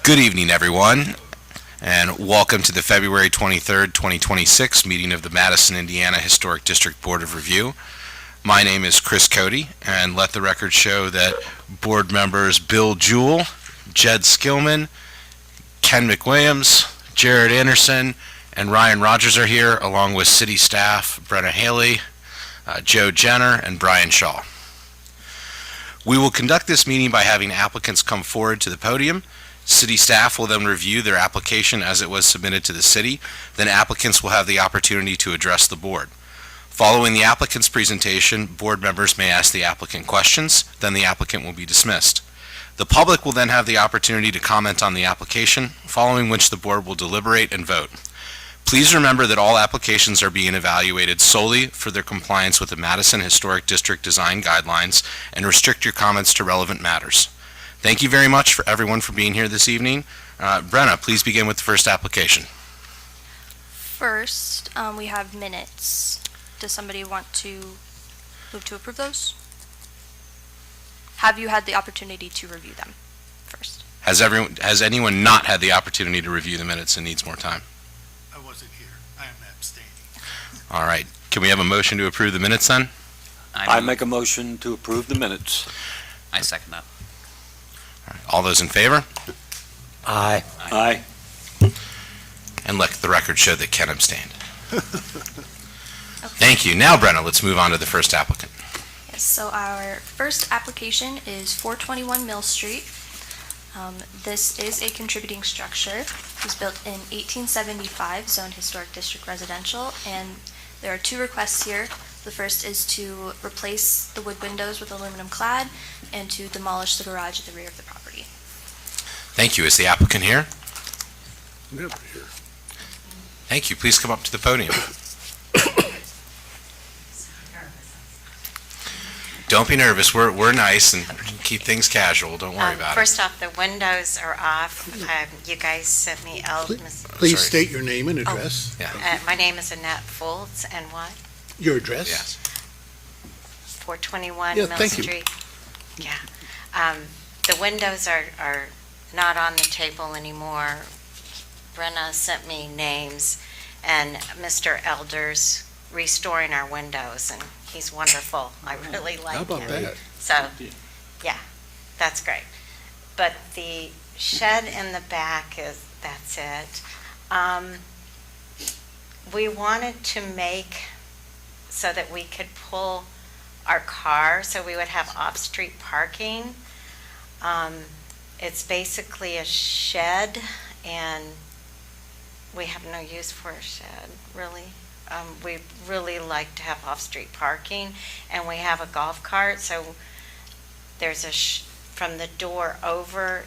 Good evening, everyone, and welcome to the February 23rd, 2026 meeting of the Madison, Indiana Historic District Board of Review. My name is Chris Cody, and let the record show that board members Bill Jewell, Jed Skillman, Ken McWilliams, Jared Anderson, and Ryan Rogers are here, along with city staff Brenna Haley, Joe Jenner, and Brian Shaw. We will conduct this meeting by having applicants come forward to the podium. City staff will then review their application as it was submitted to the city. Then applicants will have the opportunity to address the board. Following the applicant's presentation, board members may ask the applicant questions, then the applicant will be dismissed. The public will then have the opportunity to comment on the application, following which the board will deliberate and vote. Please remember that all applications are being evaluated solely for their compliance with the Madison Historic District Design Guidelines and restrict your comments to relevant matters. Thank you very much for everyone for being here this evening. Brenna, please begin with the first application. First, we have minutes. Does somebody want to move to approve those? Have you had the opportunity to review them first? Has anyone not had the opportunity to review the minutes and needs more time? I wasn't here. I am abstaining. All right. Can we have a motion to approve the minutes then? I make a motion to approve the minutes. I second that. All right. All those in favor? Aye. Aye. And let the record show that Ken abstained. Thank you. Now, Brenna, let's move on to the first applicant. Yes, so our first application is 421 Mill Street. This is a contributing structure. It was built in 1875, Zone Historic District Residential, and there are two requests here. The first is to replace the wood windows with aluminum clad and to demolish the garage at the rear of the property. Thank you. Is the applicant here? Never here. Thank you. Please come up to the podium. Don't be nervous. We're nice and keep things casual. Don't worry about First off, the windows are off. You guys sent me out. Please state your name and address. it. Yeah. My name is Annette Foltz, and what? Your address? Yes. 421 Yeah, Mill thank you. Street. Yeah. The windows are not on the table anymore. Brenna sent me names, and Mr. Elder's restoring our windows, and he's wonderful. I really like him. How about that? So, yeah, that's great. But the shed in the back that's it. We wanted to make so that we could pull our car, so we would have off-street parking. It's basically a shed, and we have no use for a shed, really. We really like to have off-street parking, and we have a golf cart, so there's from the door over,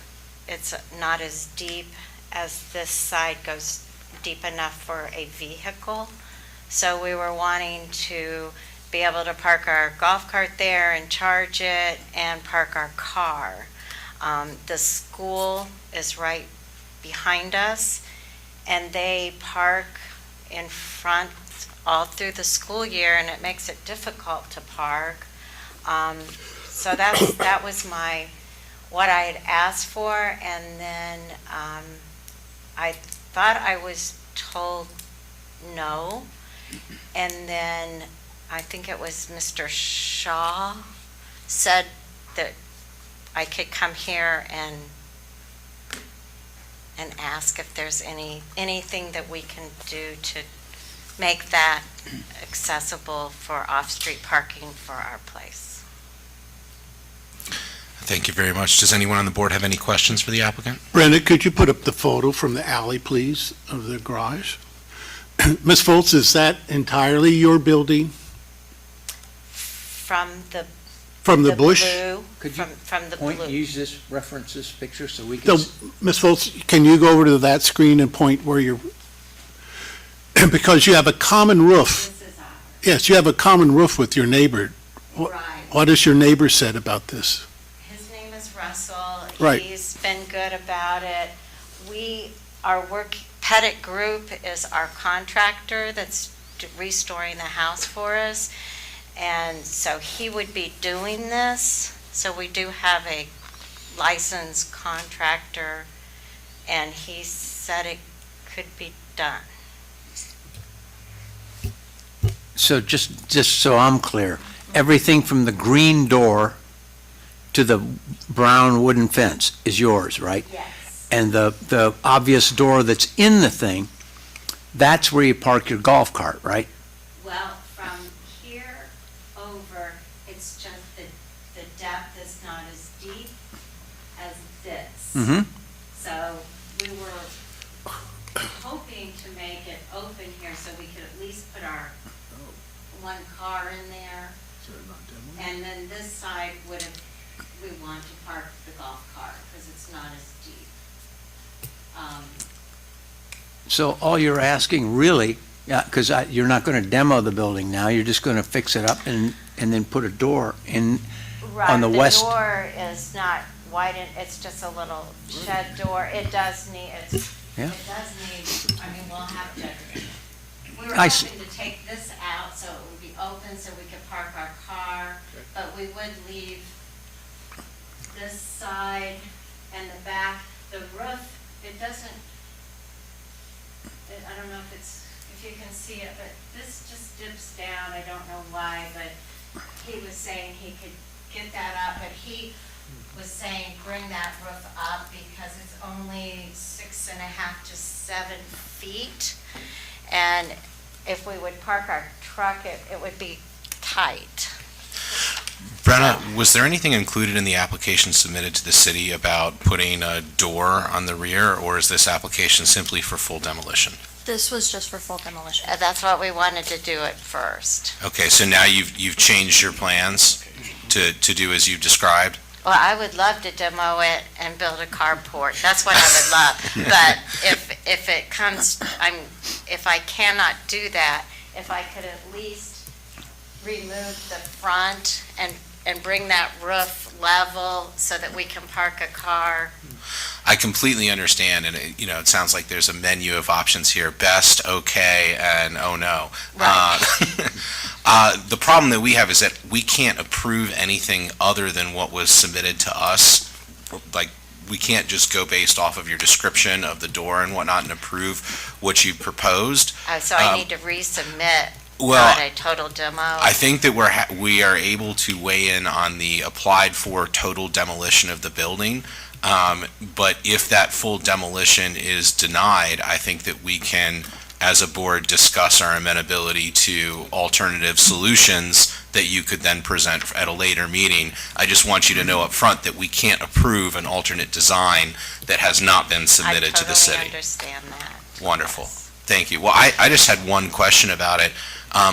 it's not as deep as this side goes deep enough for a vehicle. So we were wanting to be able to park our golf cart there and charge it and park our car. The school is right behind us, and they park in front all through the school year, and it makes it difficult to park. So that was what I had asked for, and then I thought I was told no, and then I think it was Mr. Shaw said that I could come here and ask if there's anything that we can do to make that accessible for off-street parking for our place. Thank you very much. Does anyone on the board have any questions for the applicant? Brenda, could you put up the photo from the alley, please, of the garage? Ms. Foltz, is that entirely your building? From the bush? blue, Could you from the point, blue. use this, reference this picture so we So, can, Ms. Foltz, can you go over to that screen and point where you're, because you have a common roof. This is ours. Yes, you have a common roof with your neighbor. Right. What has your neighbor said about this? His name is Russell. Right. He's been good about it. Our Pettit Group is our contractor that's restoring the house for us. And so he would be doing this. So we do have a licensed contractor, and he said it could be done. So just so I'm clear, everything from the green door to the brown wooden fence is yours, right? Yes. And the obvious door that's in the thing, that's where you park your golf cart, right? Well, from here over, it's just the depth is not as deep as this. Mm-hmm. So we were hoping to make it open here so we could at least put our one car in there. And then this side we want to park the golf cart because it's not as deep. So all you're asking really, because you're not going to demo the building now, you're just going to fix it up and then put a door in. On the west- The door is not wide, it's just a little shed door. It does need, Yeah. it does need, I mean, we'll have to, we were I see. hoping to take this out so it would be open so we could park our car, but we would leave this side and the back. The roof, it doesn't, I don't know if you can see it, but this just dips down. I don't know why, but he was saying he could get that up, but he was saying bring that roof up because it's only 6.5 to 7 feet. And if we would park our truck, it would be tight. Brenna, was there anything included in the application submitted to the city about putting a door on the rear, or is this application simply for full demolition? This was just for full demolition. That's what we wanted to do at first. Okay, so now you've changed your plans to do as you've described? Well, I would love to demo it and build a carport. That's what I would love. But if it comes, if I cannot do that, if I could at least remove the front and bring that roof level so that we can park a car. I completely understand, and it sounds like there's a menu of options here: best, okay, and oh no. Right. The problem that we have is that we can't approve anything other than what was submitted to us. Like, we can't just go based off of your description of the door and whatnot and approve what you proposed. So I need to resubmit Well, on a total demo. I think that we are able to weigh in on the applied for total demolition of the building. But if that full demolition is denied, I think that we can, as a board, discuss our amenability to alternative solutions that you could then present at a later meeting. I just want you to know up front that we can't approve an alternate design that has not been submitted to the I city. totally understand that. Wonderful. Yes. Thank you. Well, I just had one question about it.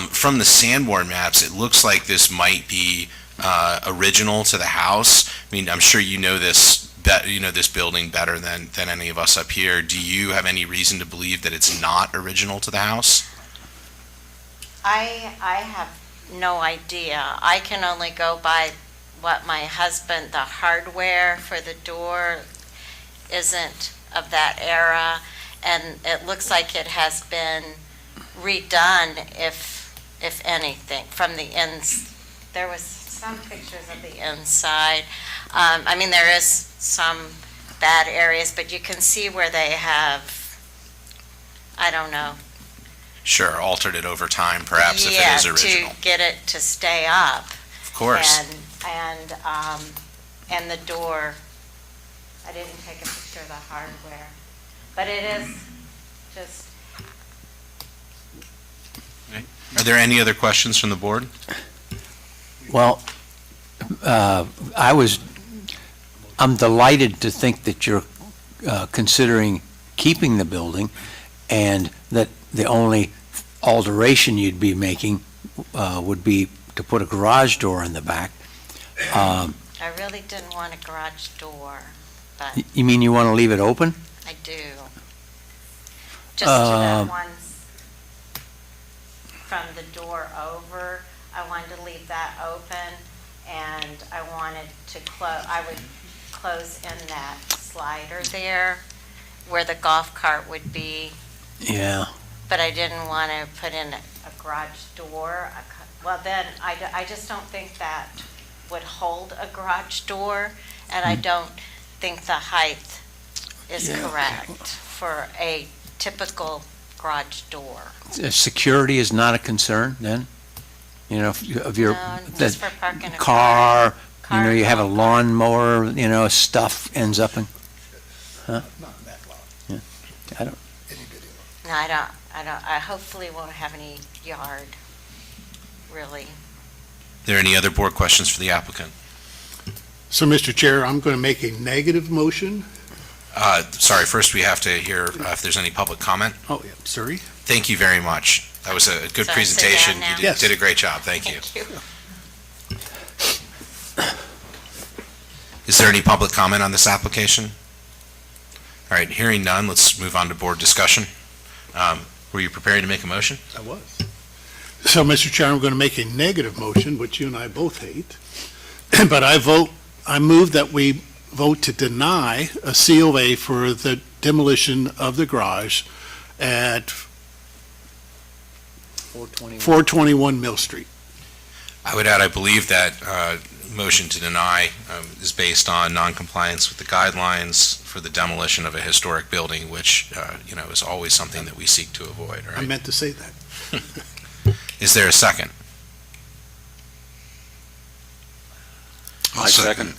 From the Sanborn maps, it looks like this might be original to the house. I mean, I'm sure you know this building better than any of us up here. Do you have any reason to believe that it's not original to the house? I have no idea. I can only go by what my husband, the hardware for the door isn't of that era, and it looks like it has been redone, if anything, from the ins. There was some pictures of the inside. I mean, there is some bad areas, but you can see where they have, I don't know. Sure, altered it over time, perhaps, if it is original. Yeah, to get it to stay up. Of course. And the door, I didn't take a picture of the hardware, but it is just. Are there any other questions from the board? Well, I'm delighted to think that you're considering keeping the building, and that the only alteration you'd be making would be to put a garage door in the back. I really didn't want a garage door, but You mean you want to leave it open? I do. Just to that one, from the door over, I wanted to leave that open, and I wanted to I would close in that slider there where the golf cart would be, Yeah. but I didn't want to put in a garage door. Well, then, I just don't think that would hold a garage door, and I don't think the height is Yeah. correct for a typical garage door. Security is not a concern then? You know, of your, No, that just for parking a car, you know, you have a golf cart. lawnmower, you know, stuff ends up in, No, I hopefully won't have any yard, really. Are there any other board questions for the applicant? So, Mr. Chair, I'm going to make a negative motion. Sorry, first we have to hear if there's any public comment. Oh, yeah, sorry. Thank you very much. That was a good So I sit presentation. down now? You Yes. did a great job. Thank you. Is there any public comment on this application? All right, hearing none, let's move on to board discussion. Were you prepared to make a motion? I was. So, Mr. Chair, I'm going to make a negative motion, which you and I both hate. But I move that we vote to deny a COA for the demolition of the garage at 421 Mill Street. I would add, I believe that motion to deny is based on noncompliance with the guidelines for the demolition of a historic building, which, is always something that we seek to avoid, I right? meant to say that. Is there a second? I second.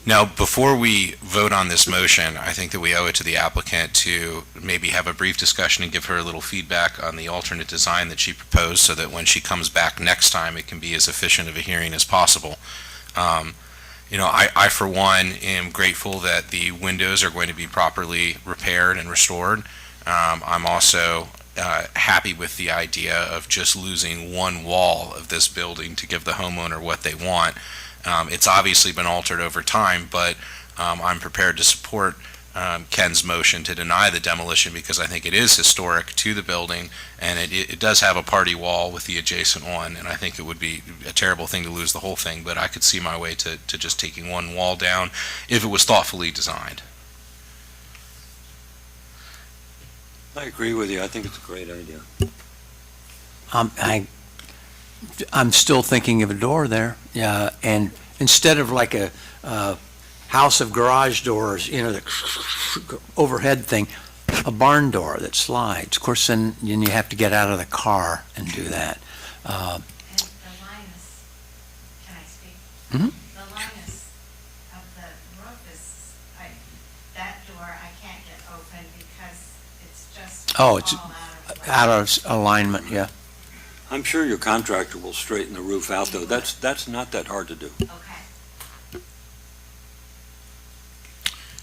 Now, before we vote on this motion, I think that we owe it to the applicant to maybe have a brief discussion and give her a little feedback on the alternate design that she proposed, so that when she comes back next time, it can be as efficient of a hearing as possible. I for one am grateful that the windows are going to be properly repaired and restored. I'm also happy with the idea of just losing one wall of this building to give the homeowner what they want. It's obviously been altered over time, but I'm prepared to support Ken's motion to deny the demolition, because I think it is historic to the building, and it does have a party wall with the adjacent one, and I think it would be a terrible thing to lose the whole thing, but I could see my way to just taking one wall down if it was thoughtfully designed. I agree with you. I think it's a great idea. I'm still thinking of a door there, and instead of like a house of garage doors, you know, the overhead thing, a barn door that slides. Of course, then you have to get out of the car and do that. And the linus, can I speak? Mhm. The linus of the roof is, that door I can't get open because it's just Oh, it's all out of alignment, yeah. I'm sure your contractor will straighten the roof out, though. That's not that hard to do. Okay.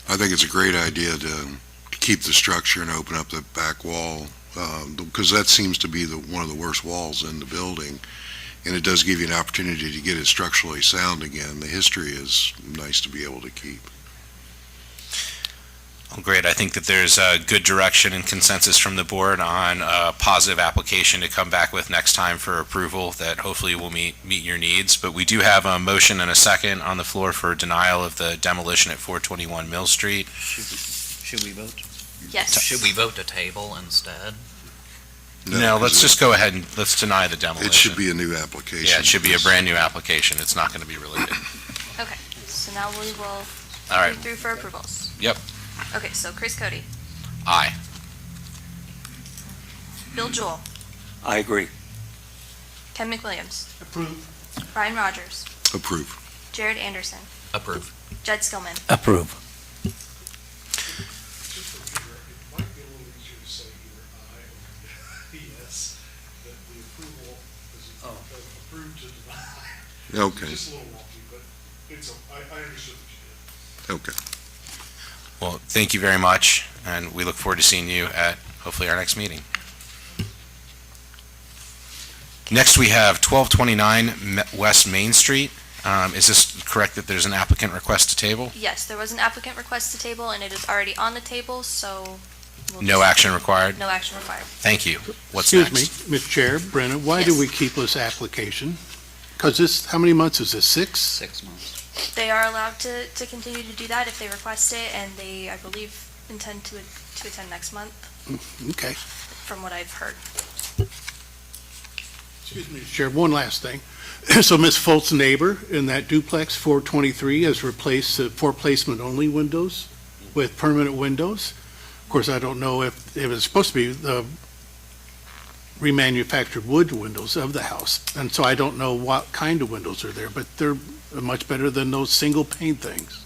I think it's a great idea to keep the structure and open up the back wall, because that seems to be one of the worst walls in the building, and it does give you an opportunity to get it structurally sound again. The history is nice to be able to keep. Well, great. I think that there's a good direction and consensus from the board on a positive application to come back with next time for approval that hopefully will meet your needs. But we do have a motion and a second on the floor for denial of the demolition at 421 Mill Street. Should we vote? Yes. Should we vote to table instead? No, let's 'cause just go ahead and let's deny the demolition. It should be a new application. Yeah, it should be a brand new application. It's not going to be related. Okay, so now we will All right. go through for approvals. Yep. Okay, so Chris Cody, Aye. Bill Jewell, I agree. Ken McWilliams, Approved. Ryan Rogers, Approve. Jared Anderson, Approve. Jed Skillman. Approve. It might be a little easier to say either aye or yes, that the approval is approved to deny. Okay, It's just a little wonky, but I understood what you did. okay. Well, thank you very much, and we look forward to seeing you at hopefully our next meeting. Next, we have 1229 West Main Street. Is this correct that there's an applicant request to table? Yes, there was an applicant request to table, and it is already on the table, so. we'll No just- action required? No action required. Thank you. What's Excuse next? me, Mr. Chair, Brennan, why do Yes. we keep this application? Because how many months is this, 6? 6 months. They are allowed to continue to do that if they request it, and they, I believe, intend to attend next month, Okay. from what I've heard. Excuse me, Mr. Chair, one last thing. So Ms. Folt's neighbor in that duplex, 423, has replaced the for placement only windows with permanent windows. Of course, I don't know if it was supposed to be the remanufactured wood windows of the house. And so I don't know what kind of windows are there, but they're much better than those single pane things.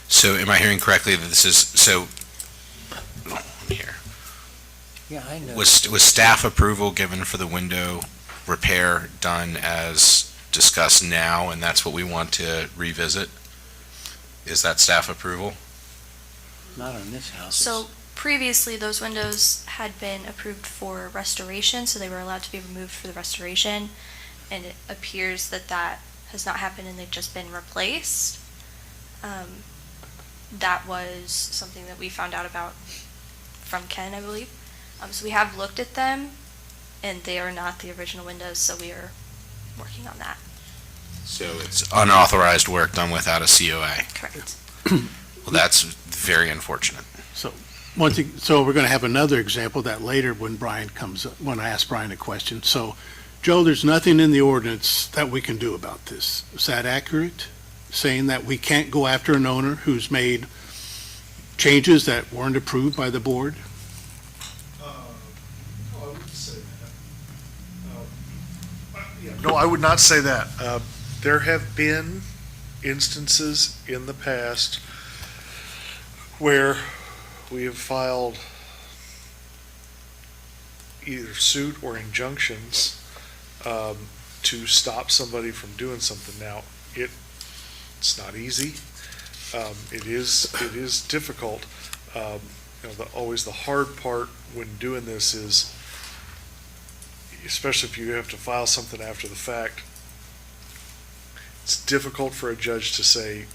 So am I hearing correctly that this is, so, here, Yeah, I know. was staff approval given for the window repair done as discussed now, and that's what we want to revisit? Is that staff approval? Not on this house. So previously, those windows had been approved for restoration, so they were allowed to be removed for the restoration. And it appears that that has not happened and they've just been replaced. That was something that we found out about from Ken, I believe. So we have looked at them and they are not the original windows, so we are working on that. So it's unauthorized work done without a COA. Correct. Well, that's very unfortunate. So we're going to have another example of that later when Brian comes, when I ask Brian a question. So, Joe, there's nothing in the ordinance that we can do about this. Is that accurate? Saying that we can't go after an owner who's made changes that weren't approved by the board? No, I wouldn't say that. Yeah, no, I would not say that. There have been instances in the past where we have filed either suit or injunctions to stop somebody from doing something. Now, it's not easy. It is difficult. Always the hard part when doing this is, especially if you have to file something after the fact, it's difficult for a judge to say,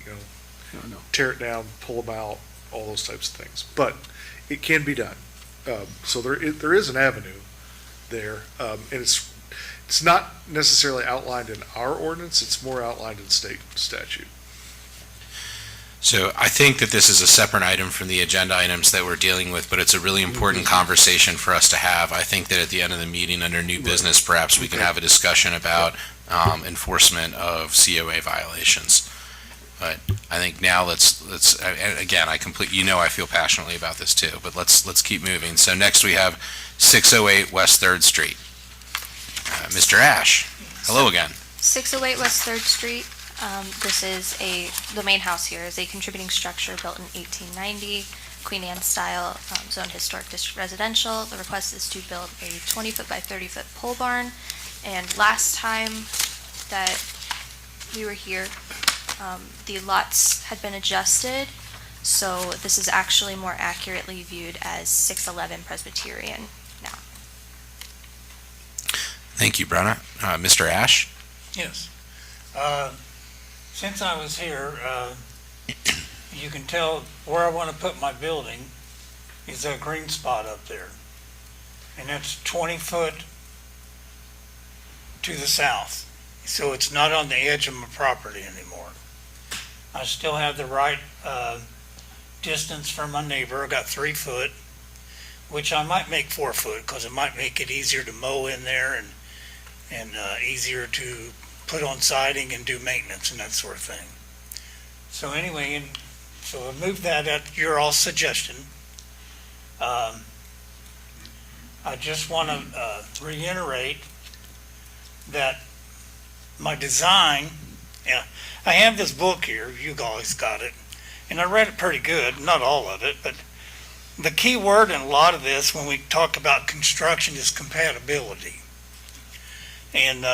No. tear it down, pull them out, all those types of things. But it can be done. So there is an avenue there, and it's not necessarily outlined in our ordinance. It's more outlined in state statute. So I think that this is a separate item from the agenda items that we're dealing with, but it's a really important conversation for us to have. I think that at the end of the meeting, under new business, perhaps we can have a discussion about enforcement of COA violations. But I think now let's and again, I feel passionately about this too, but let's keep moving. So next we have 608 West 3rd Street. Mr. Ash, hello again. 608 West 3rd Street. This is the main house here is a contributing structure built in 1890, Queen Anne style, zone historic district residential. The request is to build a 20-foot by 30-foot pole barn. And last time that we were here, the lots had been adjusted, so this is actually more accurately viewed as 611 Presbyterian now. Thank you, Brenna. Mr. Ash? Yes. Since I was here, you can tell where I want to put my building is that green spot up there. And that's 20 foot to the south. So it's not on the edge of my property anymore. I still have the right distance from my neighbor. I got 3 foot, which I might make 4 foot because it might make it easier to mow in there and easier to put on siding and do maintenance and that sort of thing. So anyway, so I moved that at your all suggestion. I just want to reiterate that my design, I have this book here, you guys got it, and I read it pretty good, not all of it, but the key word in a lot of this when we talk about construction is compatibility. And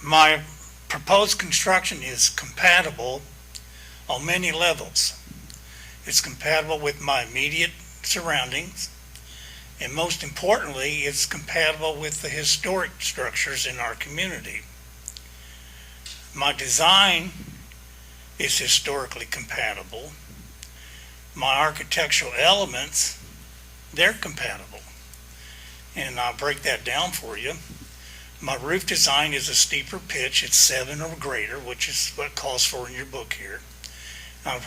my proposed construction is compatible on many levels. It's compatible with my immediate surroundings, and most importantly, it's compatible with the historic structures in our community. My design is historically compatible. My architectural elements, they're compatible. And I'll break that down for you. My roof design is a steeper pitch. It's 7 or greater, which is what calls for in your book here. I'm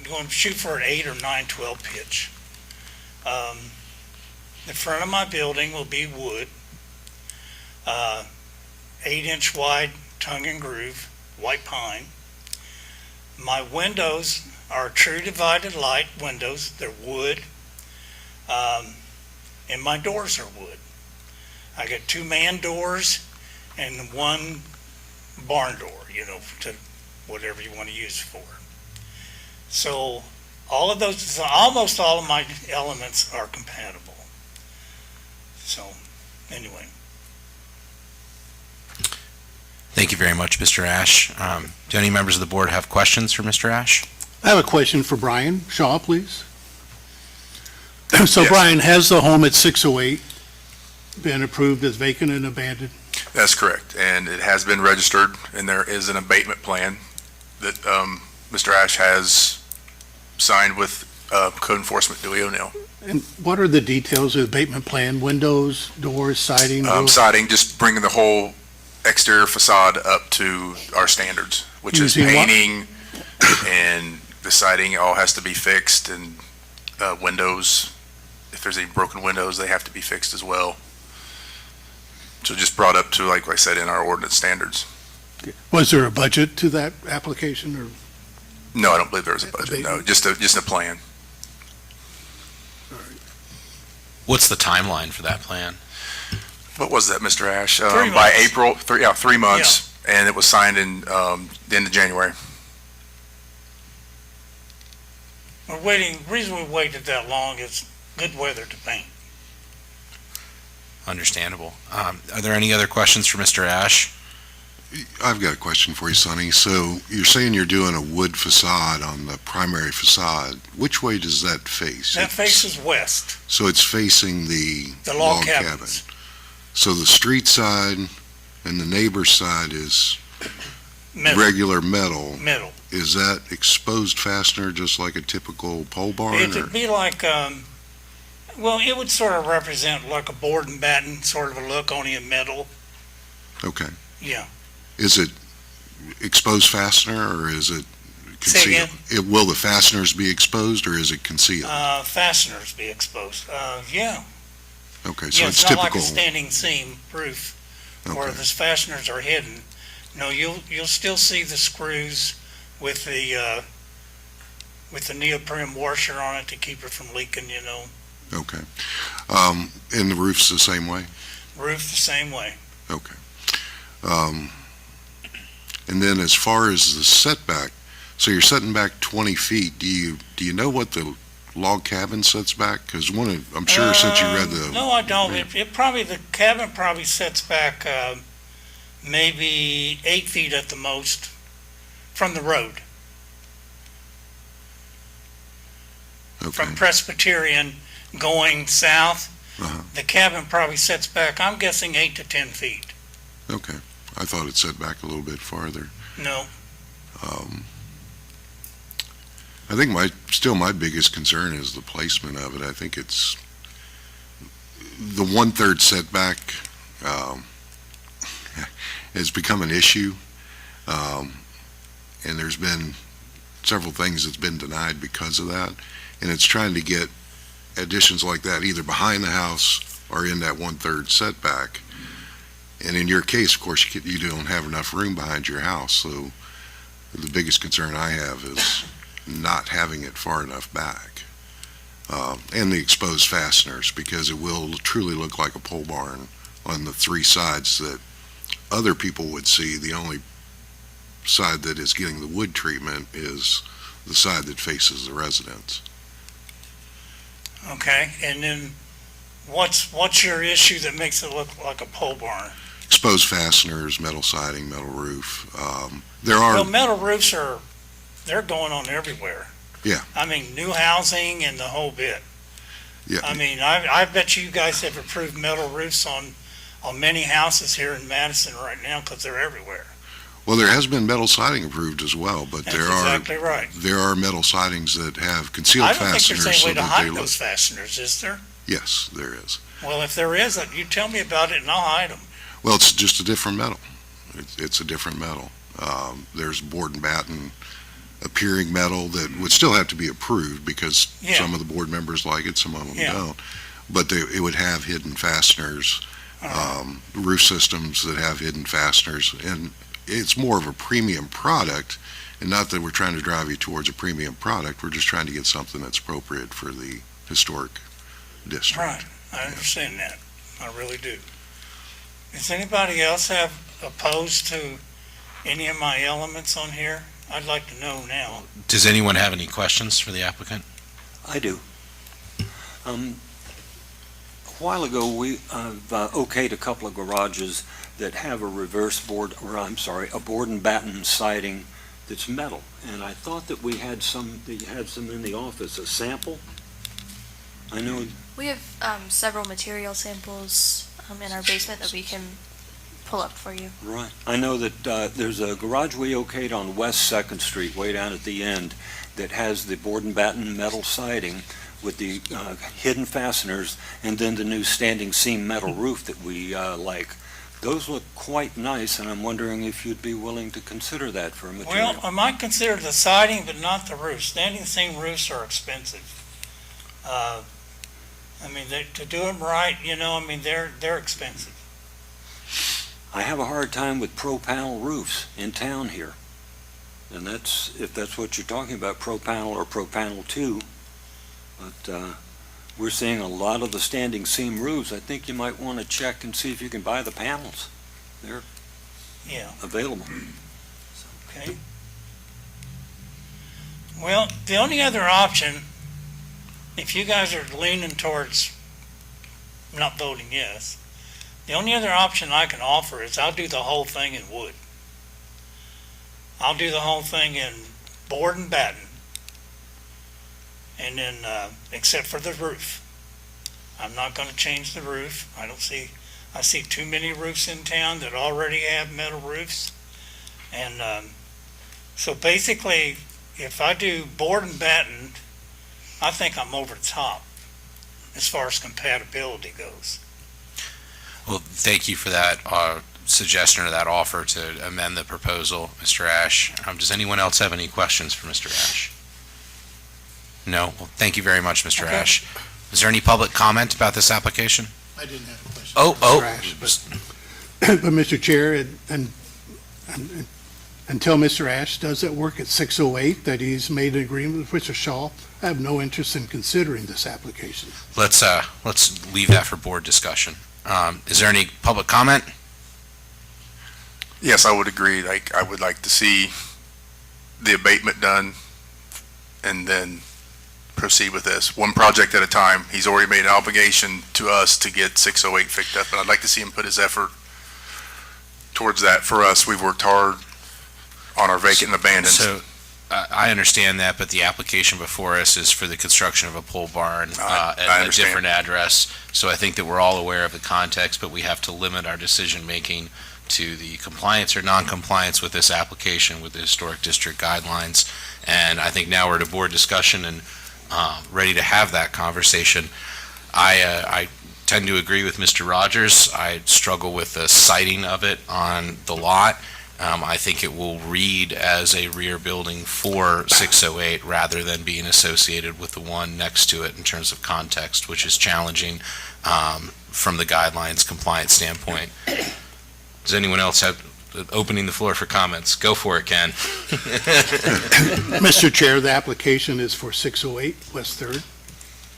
going to shoot for an 8 or 9/12 pitch. The front of my building will be wood, 8-inch wide tongue and groove, white pine. My windows are true divided light windows. They're wood, and my doors are wood. I got 2 man doors and 1 barn door, to whatever you want to use it for. So all of those, almost all of my elements are compatible. So anyway. Thank you very much, Mr. Ash. Do any members of the board have questions for Mr. Ash? I have a question for Brian Shaw, please. So Yes. Brian, has the home at 608 been approved as vacant and abandoned? That's correct, and it has been registered, and there is an abatement plan that Mr. Ash has signed with Code Enforcement Dewey O'Neill. And what are the details of the abatement plan? Windows, doors, siding? roof? Siding, just bringing the whole exterior facade up to our standards, which is Using what? painting, and the siding all has to be fixed, and windows, if there's any broken windows, they have to be fixed as well. So just brought up to, like I said, in our ordinance standards. Was there a budget to that application, or? No, I don't believe there was a budget, no, just a plan. What's the timeline for that plan? What was that, Mr. Ash? 3 By months. April, 3 months, and it was signed in the end of January. We're waiting, the reason we waited that long is good weather to paint. Understandable. Are there any other questions for Mr. Ash? I've got a question for you, Sonny. So you're saying you're doing a wood facade on the primary facade. Which way does that face? That faces west, So it's facing the the log cabins. So the street side and the neighbor's side is Middle, regular metal. middle. Is that exposed fastener just like a typical pole barn? or- It'd be like, well, it would sort of represent like a board and batten sort of a look, only in metal. Okay. Yeah. Is it exposed fastener or is it Say concealed? Will the fasteners be exposed or is it concealed? Fasteners be exposed. Yeah. Okay, so Yeah, it's it's not like typical. a standing seam roof where Okay. the fasteners are hidden. No, you'll still see the screws with the neoprene washer on it to keep it from leaking, Okay. And the roof's the same way? Roof the same way. Okay. And then as far as the setback, so you're setting back 20 feet, do you know what the log cabin sets back? Because I'm sure since you read the. No, I don't. The cabin probably sets back, maybe 8 feet at the most from the road. Okay. From Presbyterian going south, Uh-huh. the cabin probably sets back, I'm guessing 8 to 10 feet. Okay. I thought it set back a little bit farther. No. I think my biggest concern is the placement of it. I think it's the 1/3 setback has become an issue. And there's been several things that's been denied because of that. And it's trying to get additions like that either behind the house or in that 1/3 setback. And in your case, of course, you don't have enough room behind your house, so the biggest concern I have is not having it far enough back. And the exposed fasteners, because it will truly look like a pole barn on the 3 sides that other people would see. The only side that is getting the wood treatment is the side that faces the residence. Okay, and then what's your issue that makes it look like a pole barn? Exposed fasteners, metal siding, metal roof. Well, metal roofs they're going on everywhere. Yeah. I mean, new housing and the whole bit. Yeah. I mean, I bet you guys have approved metal roofs on many houses here in Madison right now because they're everywhere. Well, there has been metal siding approved as well, but That's exactly right. there are metal sidings that have concealed I don't think fasteners there's any so way to that they hide look. those fasteners, is there? Yes, there is. Well, if there isn't, you tell me about it and I'll hide them. Well, it's just a different metal. It's a different metal. There's board and batten appearing metal that would still have to be approved because Yeah. some of the board members like it, some of them Yeah. don't. But it would have hidden fasteners, roof systems that have hidden fasteners, and it's more of a premium product. And not that we're trying to drive you towards a premium product, we're just trying to get something that's appropriate for the historic district. Right, I understand that, I really do. Does anybody else have opposed to any of my elements on here? I'd like to know now. Does anyone have any questions for the applicant? I do. A while ago, we okayed a couple of garages that have a reverse board, or I'm sorry, a board and batten siding that's metal. And I thought that we had some, that you had some in the office, a sample? I know, We have several material samples in our basement that we can pull up for you. right. I know that there's a garage we okayed on West Second Street, way down at the end, that has the board and batten metal siding with the hidden fasteners, and then the new standing seam metal roof that we like. Those look quite nice, and I'm wondering if you'd be willing to consider that for a material. Well, I might consider the siding, but not the roof. Standing seam roofs are expensive. To do them right, they're expensive. I have a hard time with pro panel roofs in town here. And that's, if that's what you're talking about, pro panel or pro panel 2. But we're seeing a lot of the standing seam roofs. I think you might want to check and see if you can buy the panels. They're Yeah, available. okay. Well, the only other option, if you guys are leaning towards not voting yes, the only other option I can offer is I'll do the whole thing in wood. I'll do the whole thing in board and batten. And then, except for the roof. I'm not gonna change the roof. I see too many roofs in town that already have metal roofs. And, so basically, if I do board and batten, I think I'm over the top as far as compatibility goes. Well, thank you for that suggestion or that offer to amend the proposal, Mr. Ash. Does anyone else have any questions for Mr. Ash? No? Well, thank you very much, Mr. Okay. Ash. Is there any public comment about this application? I didn't have a question. Oh, Mr. Ash, but Mr. Chair, and until Mr. Ash does that work at 6:08, that he's made an agreement with Mr. Shaw, I have no interest in considering this application. let's leave that for board discussion. Is there any public comment? Yes, I would agree. Like, I would like to see the abatement done and then proceed with this, one project at a time. He's already made an obligation to us to get 608 fixed up, and I'd like to see him put his effort towards that. For us, we've worked hard on our vacant and abandoned. So, I understand that, but the application before us is for the construction of a pole barn I at a understand. different address. So I think that we're all aware of the context, but we have to limit our decision-making to the compliance or non-compliance with this application with the Historic District guidelines. And I think now we're at a board discussion and ready to have that conversation. I tend to agree with Mr. Rogers. I struggle with the siting of it on the lot. I think it will read as a rear building for 608 rather than being associated with the one next to it in terms of context, which is challenging from the guidelines compliance standpoint. Does anyone else have, opening the floor for comments? Go for it, Ken. Mr. Chair, the application is for 608 West Third.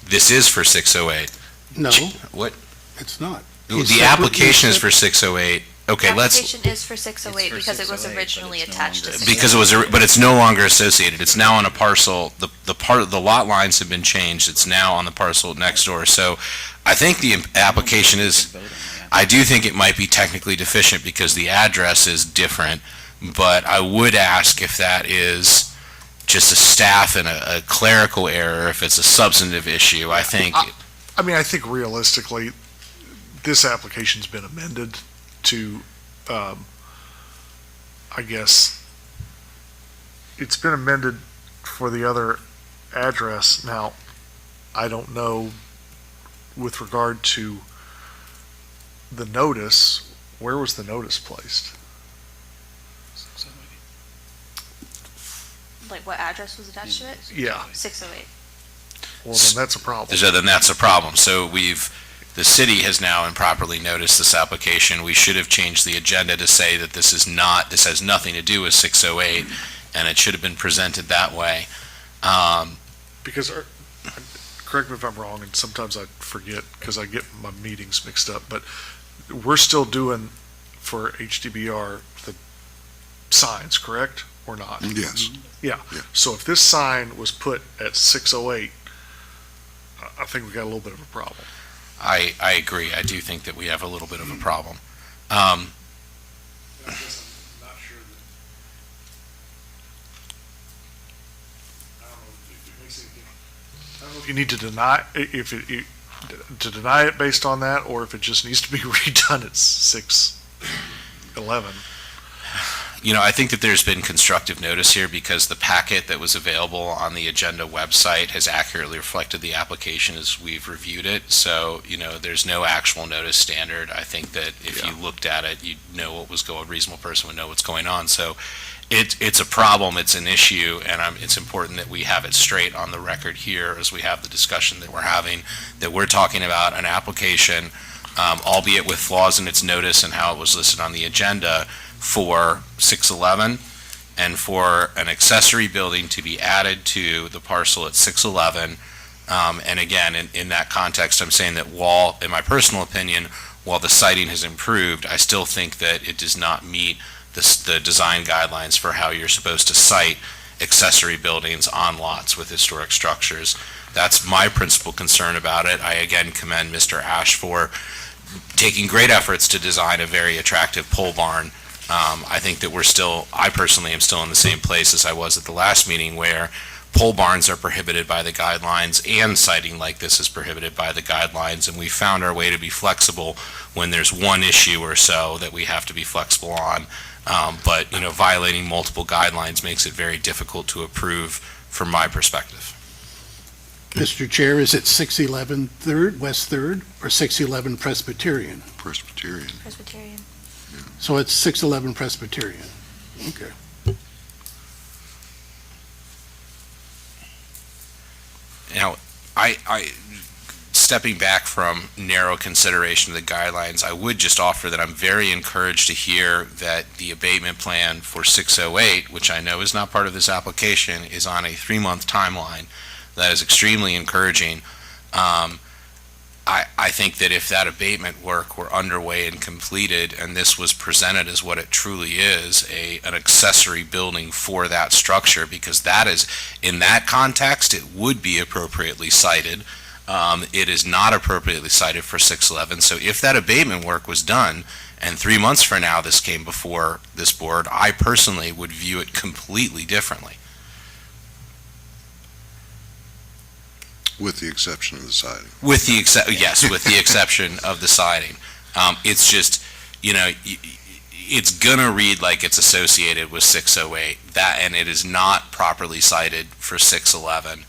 This is for 608. No, What? it's not. The application is for 608. Okay, let's, Application is for 608 It's for because it was 608, but originally it's no attached to longer- 608. because it was, but it's no longer associated. It's now on a parcel. The part of the lot lines have been changed. It's now on the parcel next door. So I think the application is, I do think it might be technically deficient because the address is different, but I would ask if that is just a staff and a clerical error, if it's a substantive issue. I think, I mean, I think realistically, this application's been amended to, I guess, it's been amended for the other address. Now, I don't know with regard to the notice, where was the notice placed? Like, what address was attached to it? Yeah, 608. well, then that's a problem. So then that's a problem. So the city has now improperly noticed this application. We should have changed the agenda to say that this has nothing to do with 608, and it should have been presented that way. Because, correct me if I'm wrong, and sometimes I forget because I get my meetings mixed up, but we're still doing for HDBR the signs, correct, or not? Yes. Yeah. Yeah. So if this sign was put at 608, I think we got a little bit of a problem. I agree. I do think that we have a little bit of a problem. I guess I'm not sure that, I don't know if it makes anything, I don't know if you need to deny, to deny it based on that, or if it just needs to be redone at 611. You know, I think that there's been constructive notice here because the packet that was available on the agenda website has accurately reflected the application as we've reviewed it. So, you know, there's no actual notice standard. I think that if you looked at it, you'd know what was going, a reasonable person would know what's going on. So it's a problem, it's an issue, and it's important that we have it straight on the record here as we have the discussion that we're having, that we're talking about an application, albeit with flaws in its notice and how it was listed on the agenda, for 611 and for an accessory building to be added to the parcel at 611. And again, in that context, I'm saying that in my personal opinion, while the siting has improved, I still think that it does not meet the design guidelines for how you're supposed to site accessory buildings on lots with historic structures. That's my principal concern about it. I again commend Mr. Ash for taking great efforts to design a very attractive pole barn. I think that I personally am still in the same place as I was at the last meeting, where pole barns are prohibited by the guidelines and siting like this is prohibited by the guidelines, and we found our way to be flexible when there's one issue or so that we have to be flexible on. But, you know, violating multiple guidelines makes it very difficult to approve from my perspective. Mr. Chair, is it 611 Third, West Third, or 611 Presbyterian? Presbyterian. Presbyterian. So it's 611 Presbyterian. Okay. Now, stepping back from narrow consideration of the guidelines, I would just offer that I'm very encouraged to hear that the abatement plan for 608, which I know is not part of this application, is on a 3-month timeline. That is extremely encouraging. I think that if that abatement work were underway and completed, and this was presented as what it truly is, an accessory building for that structure, because that is, in that context, it would be appropriately cited. It is not appropriately cited for 611. So if that abatement work was done, and 3 months from now this came before this board, I personally would view it completely differently. With the exception of the siding. With the exception of the siding. It's just, you know, it's gonna read like it's associated with 608. And it is not properly cited for 611.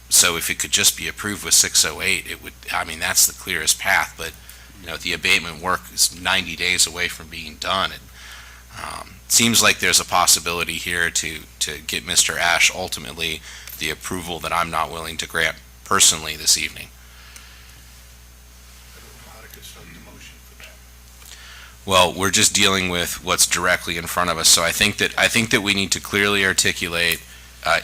So if it could just be approved with 608, it would, I mean, that's the clearest path. But, you know, the abatement work is 90 days away from being done. It seems like there's a possibility here to get Mr. Ash ultimately the approval that I'm not willing to grant personally this evening. Well, we're just dealing with what's directly in front of us. So I think that we need to clearly articulate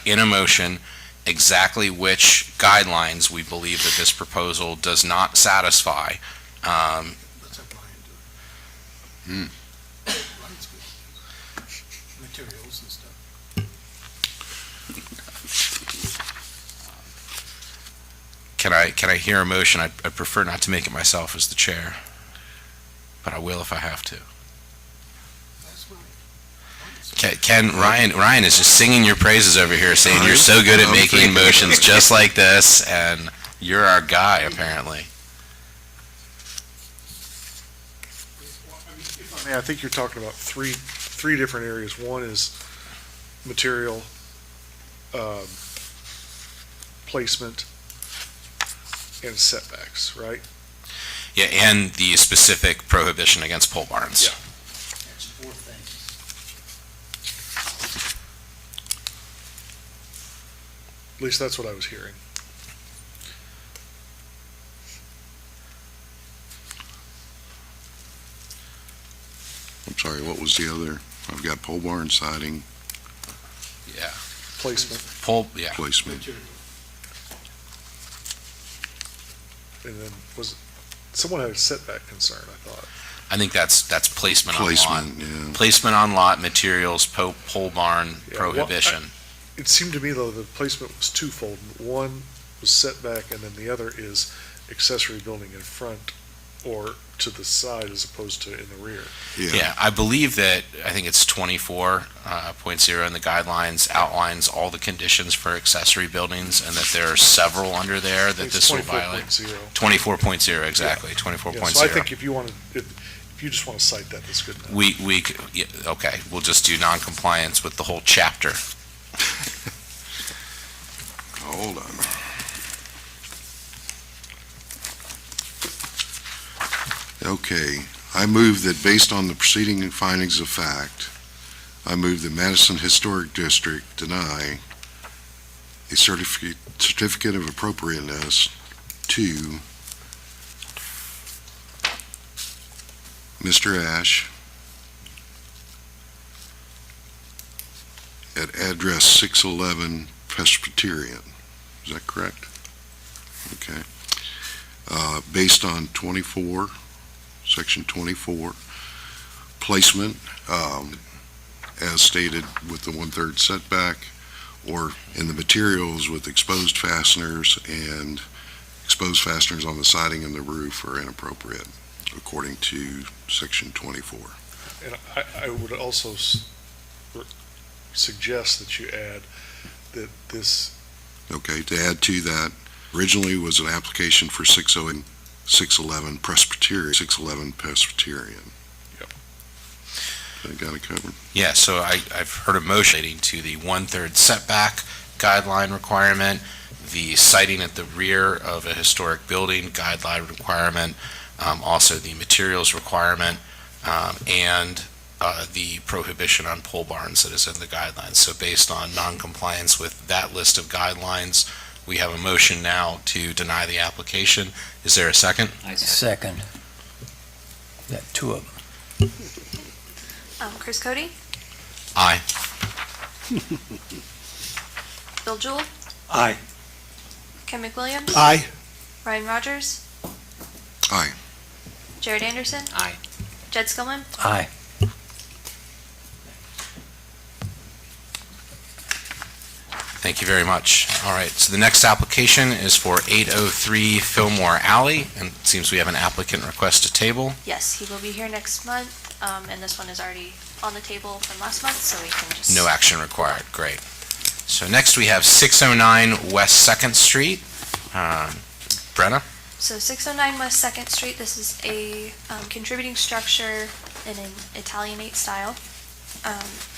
in a motion exactly which guidelines we believe that this proposal does not satisfy. Let's have Brian do it. Brian's good. Materials and stuff. Can I hear a motion? I prefer not to make it myself as the chair, but I will if I have to. Ryan is just singing your praises over here, saying you're so good at making motions just like this, and you're our guy, apparently. I think you're talking about three different areas. One is material, placement, and setbacks, right? Yeah, and the specific prohibition against pole barns. Yeah. That's 4 things. At least that's what I was hearing. I'm sorry, what was the other? I've got pole barn siding, Yeah. Placement, Yeah. placement. and then someone had a setback concern, I thought. I think that's placement on lot. Placement, yeah. Placement on lot, materials, pole barn, Yeah, prohibition. It seemed to me, though, the placement was twofold. One was setback, and then the other is accessory building in front or to the side as opposed to in the rear. Yeah, I believe that, I think it's 24.0 in the guidelines outlines all the conditions for accessory buildings, and that there are several under there that It's this will violate. 24.0. 24.0, exactly, Yeah, 24.0. so I think if you want to, if you just want to cite that, that's good enough. Yeah, okay, we'll just do non-compliance with the whole chapter. Hold on. Okay, I move that based on the preceding findings of fact, I move that Madison Historic District deny a certificate of appropriateness to Mr. Ash at address 611 Presbyterian. Is that correct? Okay. Based on Section 24, placement, as stated with the 1/3 setback, or in the materials with exposed fasteners, and exposed fasteners on the siding and the roof are inappropriate, according to Section 24. And I would also suggest that you add that this, Okay, to add to that, originally was an application for 611 Presbyterian. Yep. I got it covered. Yeah, so I've heard a motion relating to the 1/3 setback guideline requirement, the siting at the rear of a historic building guideline requirement, also the materials requirement, and the prohibition on pole barns that is in the guidelines. So based on non-compliance with that list of guidelines, we have a motion now to deny the application. Is there a second? Second. Got two of them. Chris Cody, Aye. Bill Jewell, Aye. Ken McWilliams, Aye. Ryan Rogers, Aye. Jared Anderson, Aye. Jed Skillman. Aye. Thank you very much. All right, so the next application is for 803 Fillmore Alley, and it seems we have an applicant request to table. Yes, he will be here next month, and this one is already on the table from last month, so we can just. No action required, great. So next we have 609 West 2nd Street. Brenna? So 609 West 2nd Street, this is a contributing structure in an Italianate style.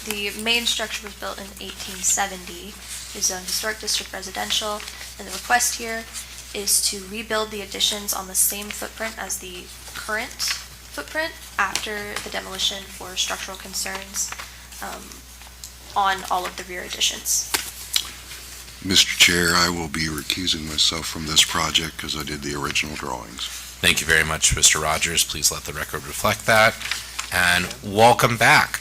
The main structure was built in 1870, is zoned historic district residential, and the request here is to rebuild the additions on the same footprint as the current footprint after the demolition for structural concerns on all of the rear additions. Mr. Chair, I will be recusing myself from this project because I did the original drawings. Thank you very much, Mr. Rogers. Please let the record reflect that. And welcome back.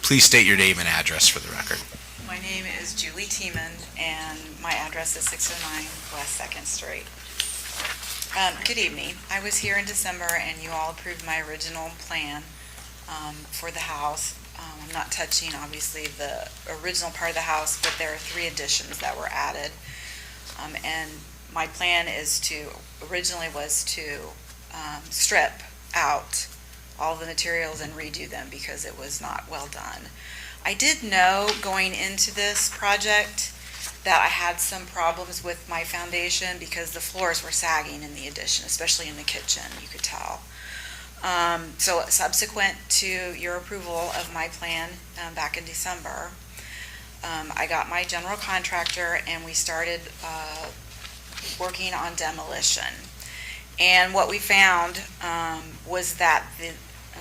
Please state your name and address for the record. My name is Julie Tiemann, and my address is 609 West 2nd Street. Good evening. I was here in December, and you all approved my original plan for the house. I'm not touching, obviously, the original part of the house, but there are 3 additions that were added. And my plan originally was to strip out all the materials and redo them because it was not well done. I did know going into this project that I had some problems with my foundation because the floors were sagging in the addition, especially in the kitchen, you could tell. So subsequent to your approval of my plan back in December, I got my general contractor and we started working on demolition. And what we found was that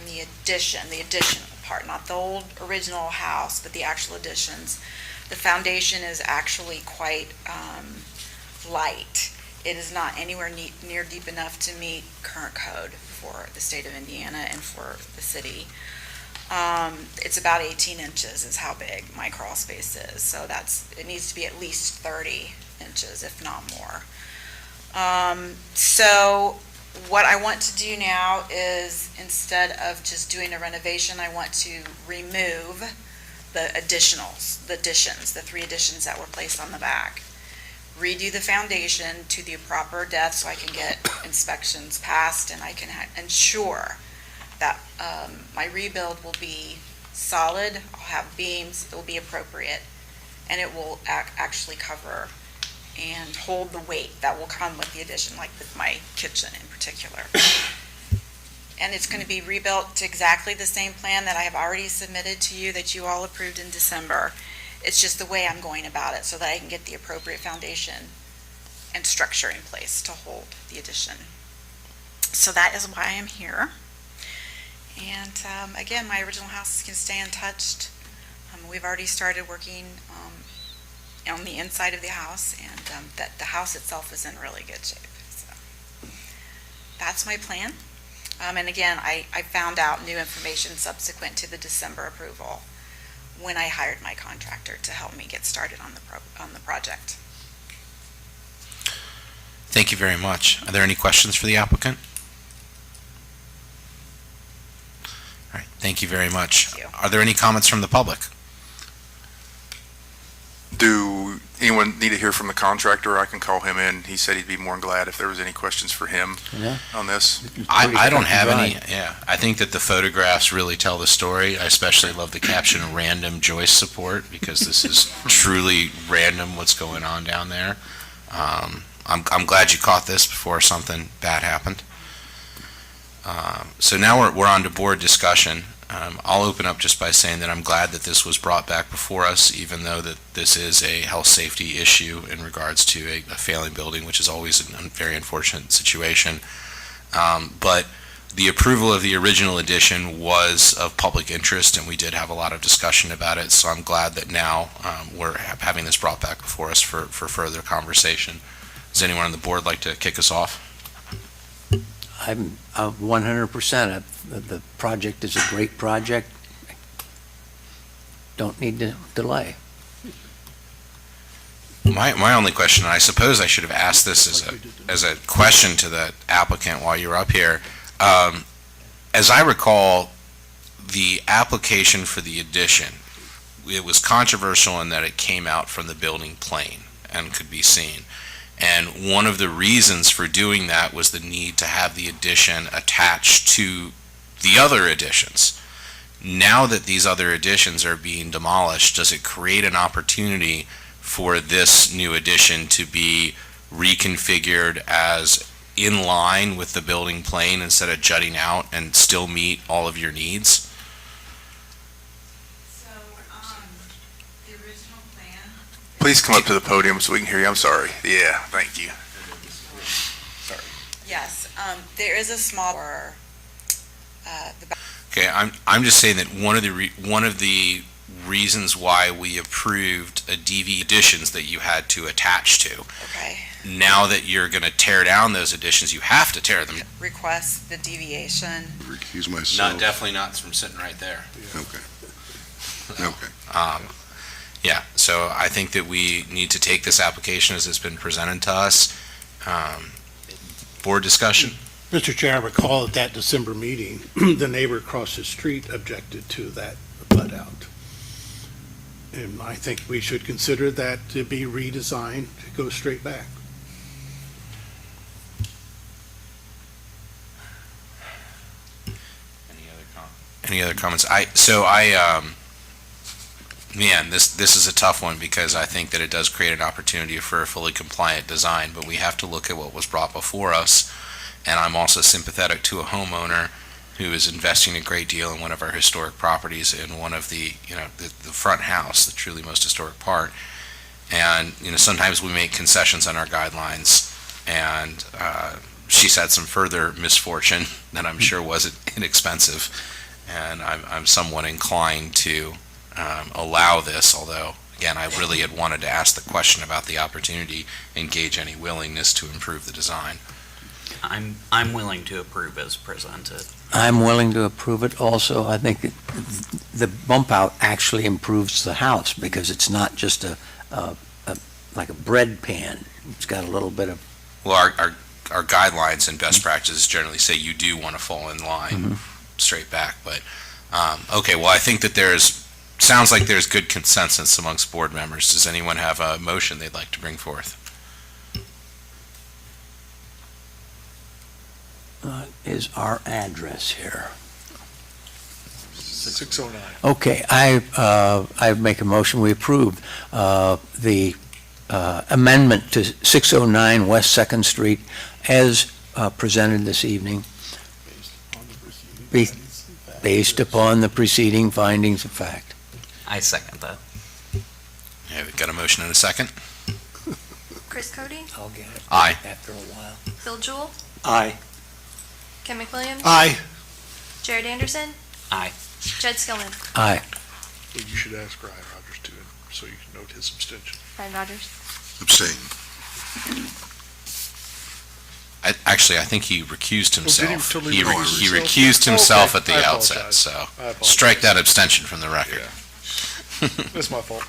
the addition part, not the old original house, but the actual additions. The foundation is actually quite light. It is not anywhere near deep enough to meet current code for the state of Indiana and for the city. It's about 18 inches is how big my crawl space is, so it needs to be at least 30 inches, if not more. So what I want to do now is, instead of just doing a renovation, I want to remove the additionals, the additions, the 3 additions that were placed on the back. Redo the foundation to the proper depth so I can get inspections passed and I can ensure that my rebuild will be solid, I'll have beams, it will be appropriate, and it will actually cover and hold the weight that will come with the addition, like with my kitchen in particular. And it's going to be rebuilt to exactly the same plan that I have already submitted to you that you all approved in December. It's just the way I'm going about it so that I can get the appropriate foundation and structure in place to hold the addition. So that is why I'm here. And again, my original house can stay untouched. We've already started working on the inside of the house, and that the house itself is in really good shape. So that's my plan. And again, I found out new information subsequent to the December approval when I hired my contractor to help me get started on the project. Thank you very much. Are there any questions for the applicant? All right, thank you very much. Thank you. Are there any comments from the public? Do anyone need to hear from the contractor? I can call him in. He said he'd be more than glad if there was any questions for him Yeah. on this. I don't have any. Yeah, I think that the photographs really tell the story. I especially love the caption "random Joyce support" because this is truly random what's going on down there. I'm glad you caught this before something bad happened. So now we're on to board discussion. I'll open up just by saying that I'm glad that this was brought back before us, even though that this is a health safety issue in regards to a failing building, which is always a very unfortunate situation. But the approval of the original addition was of public interest, and we did have a lot of discussion about it. So I'm glad that now we're having this brought back before us for further conversation. Does anyone on the board like to kick us off? I'm 100%. The project is a great project. Don't need to delay. My only question, and I suppose I should have asked this as a question to the applicant while you were up here. As I recall, the application for the addition, it was controversial in that it came out from the building plane and could be seen. And one of the reasons for doing that was the need to have the addition attached to the other additions. Now that these other additions are being demolished, does it create an opportunity for this new addition to be reconfigured as in line with the building plane instead of jutting out and still meet all of your needs? So, the original plan. Please come up to the podium so we can hear you. I'm sorry. Yeah, thank you. Yes, there is a small, Okay, I'm just saying that one of the reasons why we approved a DV additions that you had to attach to. okay, Now that you're going to tear down those additions, you have to tear them. request the deviation. Recuse myself. Definitely not from sitting right there. Okay. Okay. Yeah, so I think that we need to take this application as it's been presented to us. Board discussion? Mr. Chair, I recall at that December meeting, the neighbor across the street objected to that butt out. And I think we should consider that to be redesigned to go straight back. Any other comments? Man, this is a tough one because I think that it does create an opportunity for a fully compliant design, but we have to look at what was brought before us. And I'm also sympathetic to a homeowner who is investing a great deal in one of our historic properties in one of the front house, the truly most historic part. And, sometimes we make concessions on our guidelines, and she's had some further misfortune that I'm sure wasn't inexpensive. and I'm somewhat inclined to allow this, although, again, I really had wanted to ask the question about the opportunity and gauge any willingness to improve the design. I'm willing to approve as presented. I'm willing to approve it also. I think the bump out actually improves the house because it's not just like a bread pan. It's got a little bit of, Well, our guidelines and best practices generally say you do want to fall in line straight back, but, okay, well, I think that sounds like there's good consensus amongst board members. Does anyone have a motion they'd like to bring forth? is our address here. 609. Okay, I make a motion, we approve the amendment to 609 West Second Street as presented this evening, based upon the preceding findings of fact. I second that. Yeah, we've got a motion and a second. Chris Cody, I'll get it. Aye. After a while. Bill Jewell, Aye. Ken McWilliams, Aye. Jared Anderson, Aye. Jed Skillman, Aye. Well, you should ask Ryan Rogers too, so you can note his abstention. Ryan Rogers. Abstain. I think he recused Oh, did he himself. totally He recuse recused himself? himself at I the outset, apologize. so I apologize. strike that abstention from the record. That's my fault.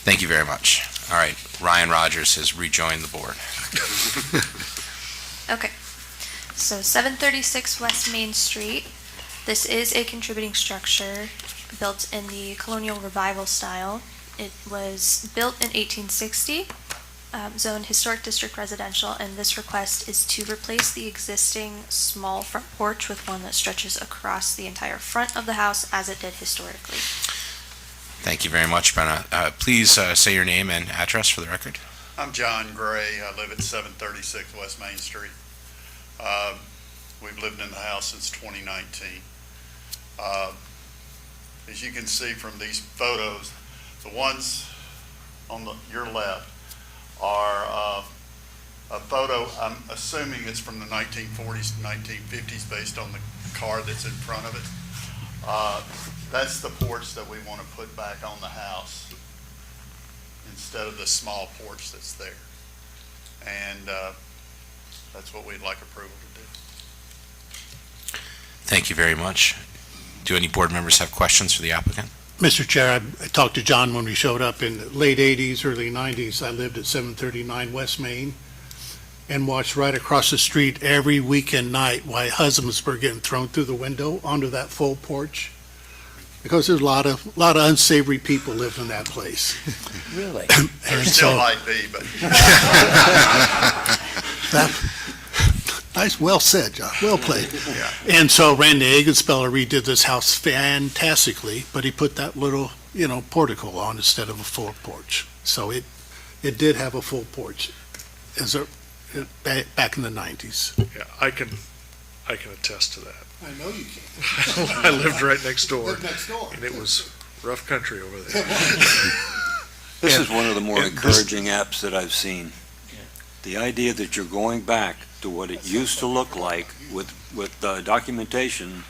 Thank you very much. All right, Ryan Rogers has rejoined the board. Okay, so 736 West Main Street. This is a contributing structure built in the colonial revival style. It was built in 1860, zoned historic district residential, and this request is to replace the existing small front porch with one that stretches across the entire front of the house as it did historically. Thank you very much, Brenna. Please say your name and address for the record. I'm John Gray. I live at 736 West Main Street. We've lived in the house since 2019. As you can see from these photos, the ones on your left are a photo, I'm assuming it's from the 1940s, 1950s, based on the car that's in front of it. That's the porch that we want to put back on the house instead of the small porch that's there. And that's what we'd like approval to do. Thank you very much. Do any board members have questions for the applicant? Mr. Chair, I talked to John when we showed up in the late 80s, early 90s. I lived at 739 West Main and watched right across the street every weekend night while husbands were getting thrown through the window onto that full porch. Because there's a lot of unsavory people living in that place. Really? There still might be, but. Nice, well said, John, well played. Yeah. And so Randy Egenspeller redid this house fantastically, but he put that little, portico on instead of a full porch. So it did have a full porch back in the 90s. Yeah, I can attest to that. I know you can. I lived right next door, Lived next door. and it was rough country over there. This is one of the more encouraging apps that I've seen. The idea that you're going back to what it used to look like with documentation,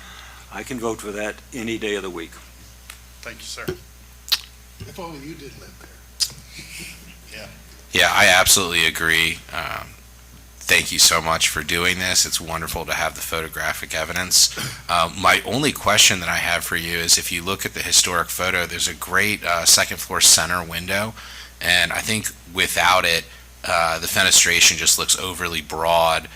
I can vote for that any day of the week. Thank you, sir. If only you did live there. Yeah, I absolutely agree. Thank you so much for doing this. It's wonderful to have the photographic evidence. My only question that I have for you is if you look at the historic photo, there's a great second floor center window, and I think without it, the fenestration just looks overly broad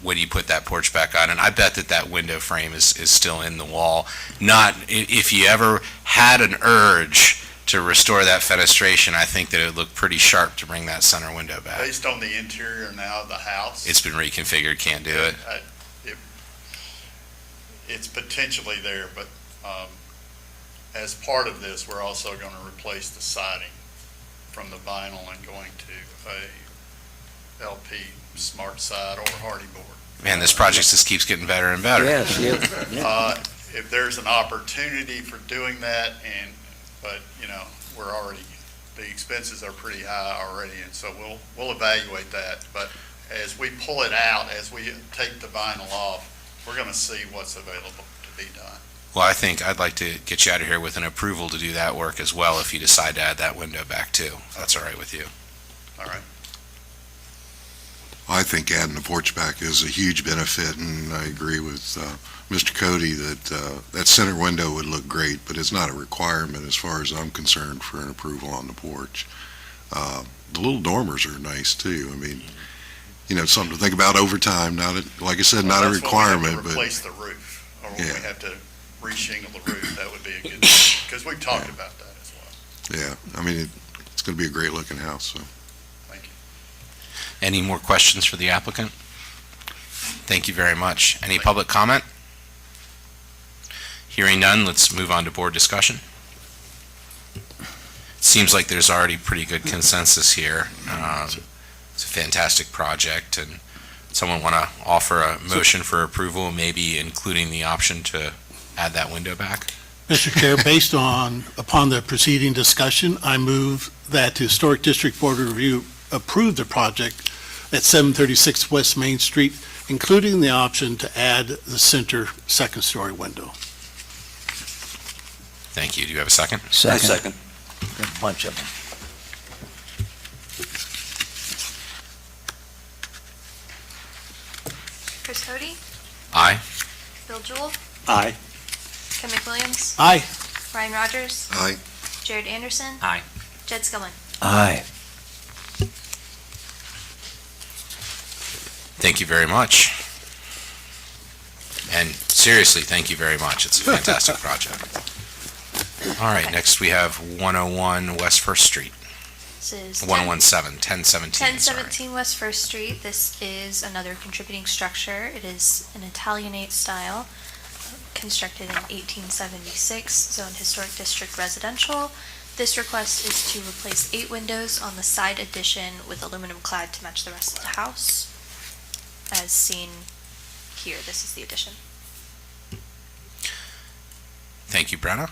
when you put that porch back on. And I bet that window frame is still in the wall. If you ever had an urge to restore that fenestration, I think that it would look pretty sharp to bring that center window back. Based on the interior now of the house. It's been reconfigured, can't do it. It's potentially there, but as part of this, we're also going to replace the siding from the vinyl and going to a LP smart side or hardy board. Man, this project just keeps getting better and better. Yes, If there's an opportunity for doing that, but the expenses are pretty high already, and so we'll evaluate that. But as we pull it out, as we take the vinyl off, we're gonna see what's available to be done. Well, I think I'd like to get you out of here with an approval to do that work as well if you decide to add that window back too. If that's all right with you. All right. I think adding the porch back is a huge benefit, and I agree with Mr. Cody that that center window would look great, but it's not a requirement as far as I'm concerned for an approval on the porch. The little dormers are nice too. I mean, you know, something to think about over time. Not a, like I said, not a requirement, That's when we have to replace the roof, or when Yeah. we have to reshingle the roof, that would be a good thing, because we've talked about that as well. yeah, I mean, it's going to be a great looking house, so. Thank you. Any more questions for the applicant? Thank you very much. Any public comment? Hearing none, let's move on to board discussion. Seems like there's already pretty good consensus here. It's a fantastic project, and someone want to offer a motion for approval, maybe including the option to add that window back? Mr. Chair, upon the preceding discussion, I move that the Historic District Board of Review approve the project at 736 West Main Street, including the option to add the center second-story window. Thank you. Do you have a second? Second. A bunch of them. Chris Cody, Aye. Bill Jewell, Aye. Ken McWilliams, Aye. Ryan Rogers, Aye. Jared Anderson, Aye. Jed Skillman. Aye. Thank you very much. And seriously, thank you very much. It's a fantastic project. All right, next we have 101 West First Street. This is 117, 1017, sorry. 1017 West First Street. This is another contributing structure. It is an Italianate style, constructed in 1876, Zone Historic District Residential. This request is to replace 8 windows on the side addition with aluminum clad to match the rest of the house. As seen here, this is the addition. Thank you, Brenna.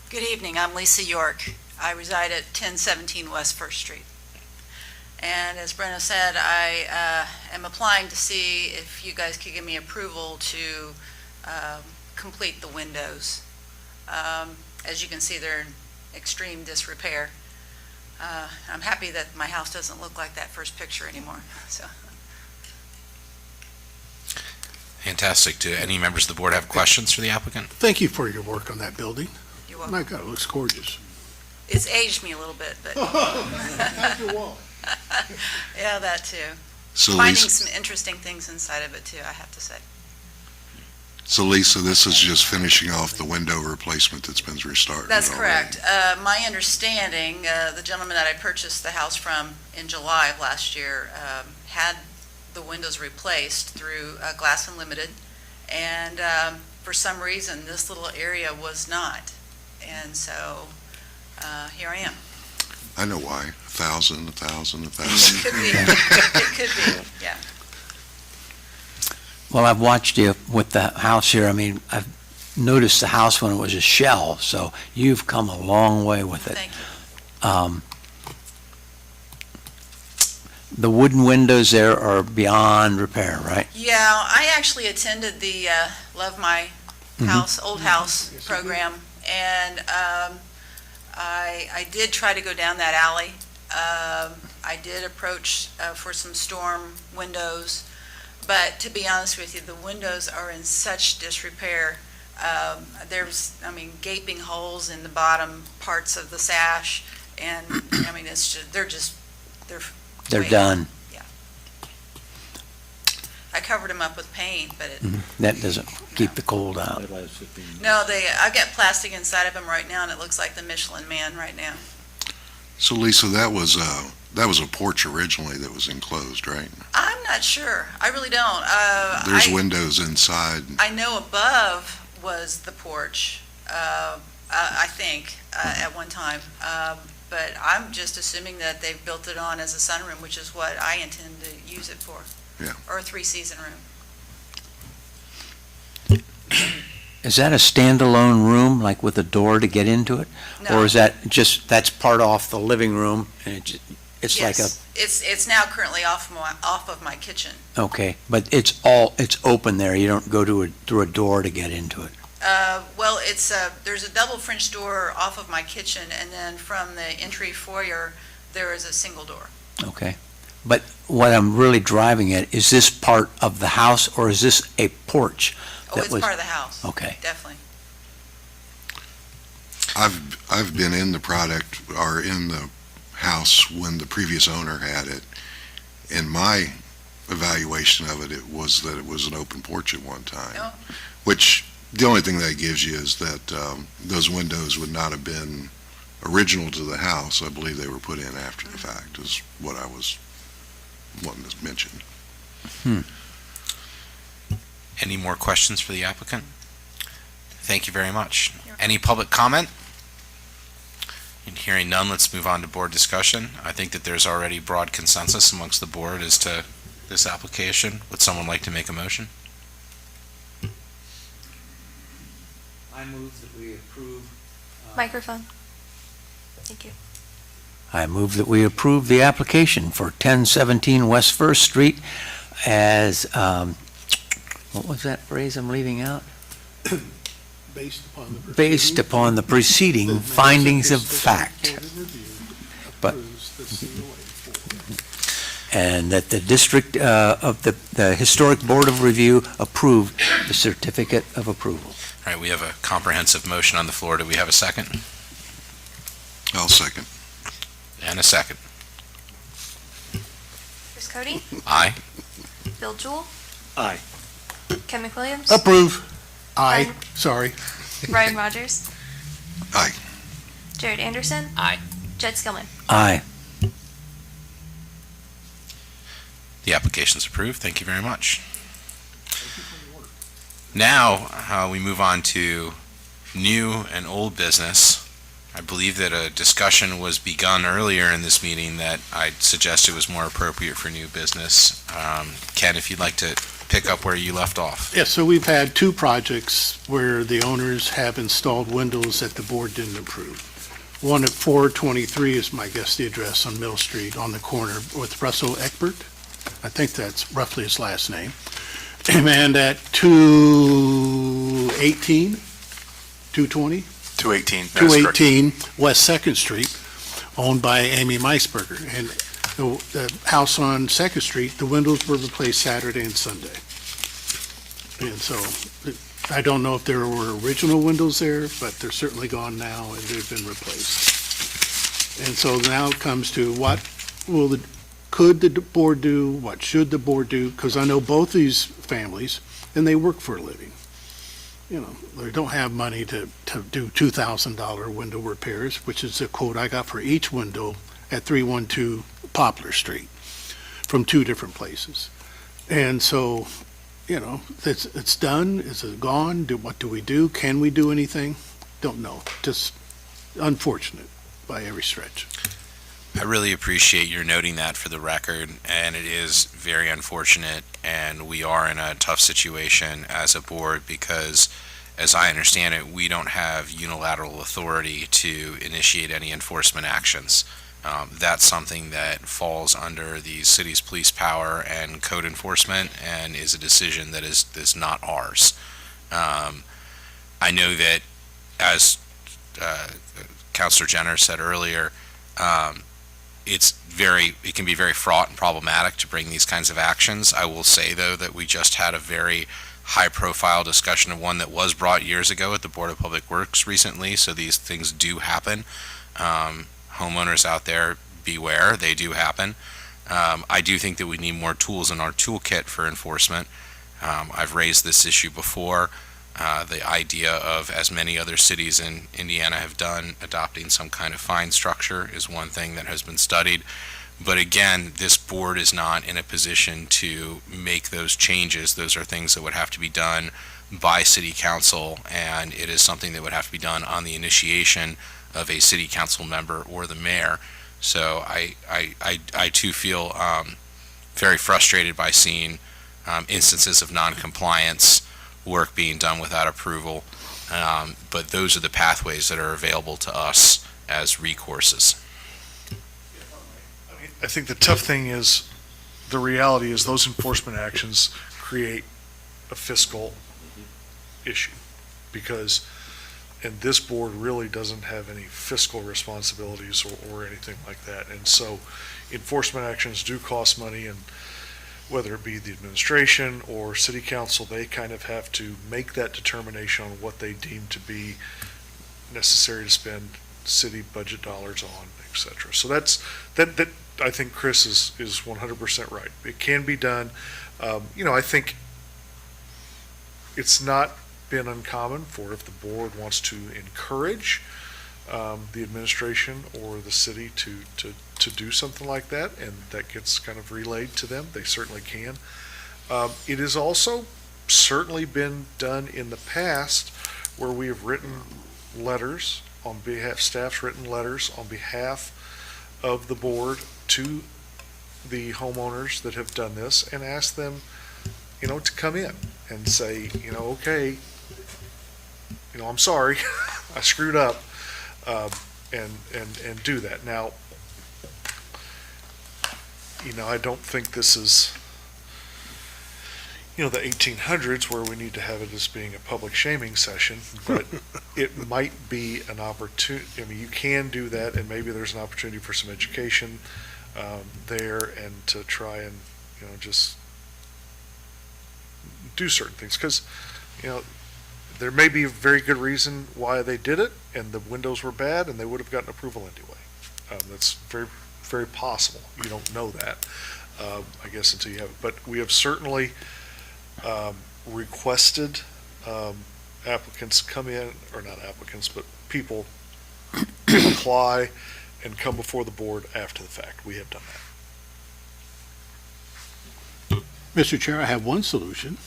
Good evening, I'm Lisa York. I reside at 1017 West First Street. And as Brenna said, I am applying to see if you guys could give me approval to complete the windows. As you can see, they're in extreme disrepair. I'm happy that my house doesn't look like that first picture anymore. So. Fantastic. Do any members of the board have questions for the applicant? Thank you for your work on that building. You're welcome. My God, it looks gorgeous. It's aged me a little bit, but After all. yeah, that too. So Finding Lisa, some interesting things inside of it too, I have to say. this is just finishing off the window replacement that's been restarted. That's already. correct. My understanding, the gentleman that I purchased the house from in July of last year had the windows replaced through Glass Unlimited, and for some reason, this little area was not. And so here I am. I know why. 1,000. It could be. It could be, yeah. Well, I've watched you with the house here. I mean, I've noticed the house when it was a shell, so you've come a long way with it. Thank you. The wooden windows there are beyond repair, right? Yeah, I actually attended the Love My House, Old House program, and I did try to go down that alley. I did approach for some storm windows, but to be honest with you, the windows are in such disrepair. There's, gaping holes in the bottom parts of the sash, and, it's just, They're way done. Yeah. I covered them up with paint, but it, That doesn't keep the cold out. no, I've got plastic inside of them right now, and it looks like the Michelin Man right now. So Lisa, that was a porch originally that was enclosed, right? I'm not sure. I really don't. There's windows inside. I know above was the porch, I think, at one time. But I'm just assuming that they've built it on as a sunroom, which is what I intend to use it for. Yeah. Or a 3-season room. Is that a standalone room, like with a door to get into it? No. Or is that just, that's part off the living room, and It's like a, Yes, it's now currently off of my kitchen. okay, but it's open there. You don't go through a door to get into it. Well, there's a double French door off of my kitchen, and then from the entry foyer, there is a single door. Okay. But what I'm really driving at, is this part of the house, or is this a porch? Oh, it's part of the house. Okay. Definitely. I've been in the product, or in the house when the previous owner had it, and my evaluation of it was that it was an open porch at one time. Oh. Which, the only thing that gives you is that those windows would not have been original to the house. I believe they were put in after the fact, is what I was wanting to mention. Any more questions for the applicant? Thank you very much. Any public comment? And hearing none, let's move on to board discussion. I think that there's already broad consensus amongst the board as to this application. Would someone like to make a motion? I move that we approve. Microphone. Thank you. I move that we approve the application for 1017 West First Street as, what was that phrase I'm leaving out? Based upon the preceding findings of fact. But, and that the district of the Historic Board of Review approve the certificate of approval. All right, we have a comprehensive motion on the floor. Do we have a second? I'll second. And a second. Chris Cody, Aye. Bill Jewell, Aye. Ken McWilliams, Approve. Aye, sorry. Ryan Rogers. Aye. Jared Anderson. Aye. Jed Skillman. Aye. The application's approved. Thank you very much. Now, we move on to new and old business. I believe that a discussion was begun earlier in this meeting that I'd suggest it was more appropriate for new business. Ken, if you'd like to pick up where you left off. Yeah, so we've had two projects where the owners have installed windows that the board didn't approve. One at 423 is, my guess, the address on Mill Street on the corner with Russell Eckbert. I think that's roughly his last name. And at 218, 220? 218. That's correct. 218 West Second Street, owned by Amy Meisberger. And the house on Second Street, the windows were replaced Saturday and Sunday. And so, I don't know if there were original windows there, but they're certainly gone now and they've been replaced. And so now it comes to what could the board do, what should the board do? Because I know both these families, and they work for a living. You know, they don't have money to do $2,000 window repairs, which is the quote I got for each window at 312 Poplar Street from two different places. And so, you know, it's done. Is it gone? What do we do? Can we do anything? Don't know. Just unfortunate by every stretch. I really appreciate your noting that for the record, and it is very unfortunate, and we are in a tough situation as a board because, as I understand it, we don't have unilateral authority to initiate any enforcement actions. That's something that falls under the city's police power and code enforcement and is a decision that is not ours. I know that, as Councilor Jenner said earlier, it can be very fraught and problematic to bring these kinds of actions. I will say, though, that we just had a very high-profile discussion of one that was brought years ago at the Board of Public Works recently, so these things do happen. Homeowners out there, beware, they do happen. I do think that we need more tools in our toolkit for enforcement. I've raised this issue before. The idea of, as many other cities in Indiana have done, adopting some kind of fine structure is one thing that has been studied. But again, this board is not in a position to make those changes. Those are things that would have to be done by city council, and it is something that would have to be done on the initiation of a city council member or the mayor. So I too feel very frustrated by seeing instances of non-compliance, work being done without approval, but those are the pathways that are available to us as recourses. I think the tough thing is, the reality is those enforcement actions create a fiscal issue, because, and this board really doesn't have any fiscal responsibilities or anything like that. And so enforcement actions do cost money, and whether it be the administration or city council, they kind of have to make that determination on what they deem to be necessary to spend city budget dollars on, et cetera. So that I think Chris is 100% right. It can be done. I think it's not been uncommon for, if the board wants to encourage the administration or the city to do something like that, and that gets kind of relayed to them, they certainly can. It has also certainly been done in the past where we have written letters on behalf, staff's written letters on behalf of the board to the homeowners that have done this, and asked them, to come in and say, okay, I'm sorry, I screwed up, and do that. Now, I don't think this is, the 1800s where we need to have it as being a public shaming session, but it might be an opportunity. You can do that, and maybe there's an opportunity for some education there, and to try and, just do certain things. Because, there may be a very good reason why they did it, and the windows were bad, and they would have gotten approval anyway. That's very, very possible. You don't know that, I guess, until you have it. But we have certainly requested applicants come in, or not applicants, but people apply and come before the board after the fact. We have done that. Mr. Chair, I have one solution.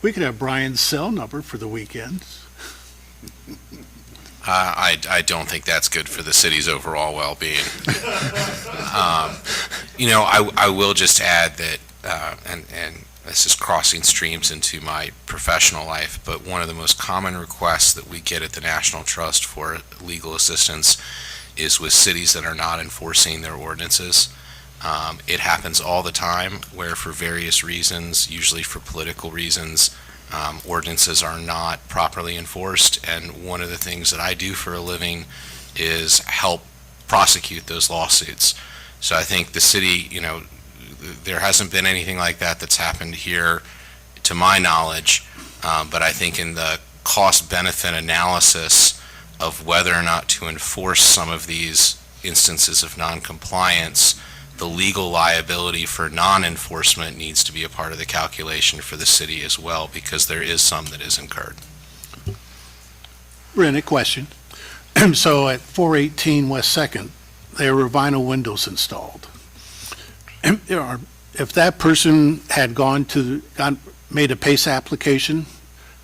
We could have Brian's cell number for the weekends. I don't think that's good for the city's overall well-being. I will just add that, and this is crossing streams into my professional life, but one of the most common requests that we get at the National Trust for legal assistance is with cities that are not enforcing their ordinances. It happens all the time where, for various reasons, usually for political reasons, ordinances are not properly enforced. And one of the things that I do for a living is help prosecute those lawsuits. So I think the city, there hasn't been anything like that that's happened here, to my knowledge. But I think in the cost-benefit analysis of whether or not to enforce some of these instances of noncompliance, the legal liability for non-enforcement needs to be a part of the calculation for the city as well, because there is some that is incurred. Brent, a question. So at 418 West 2nd, there were vinyl windows installed. If that person had made a PACE application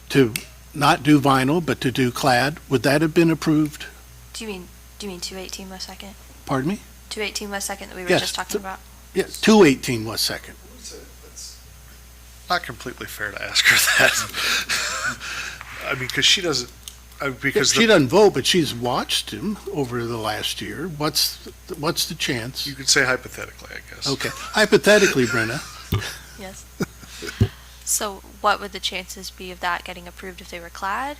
to not do vinyl, but to do clad, would that have been approved? Do you mean 218 West 2nd? Pardon me? 218 West 2nd that we were Yes, just talking about? Yes, 218 West 2nd. It's not completely fair to ask her that. Because she doesn't, She doesn't vote, but she's watched him over the last year. What's the chance? You could say hypothetically, I guess. Okay, hypothetically, Brenna. Yes. So what would the chances be of that getting approved if they were clad?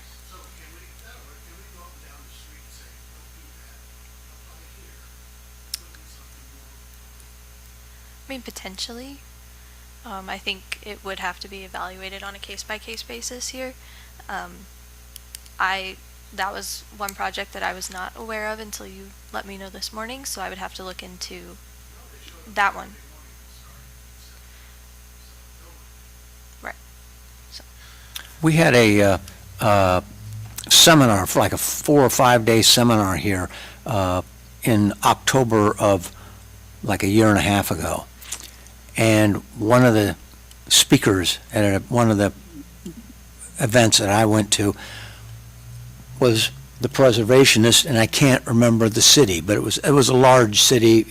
Potentially. I think it would have to be evaluated on a case-by-case basis here. That was one project that I was not aware of until you let me know this morning, so I would have to look into that one. Right. So. We had a seminar, like a 4 or 5 day seminar here in October of like a year and a half ago. And one of the speakers at one of the events that I went to was the preservationist, and I can't remember the city, but it was a large city,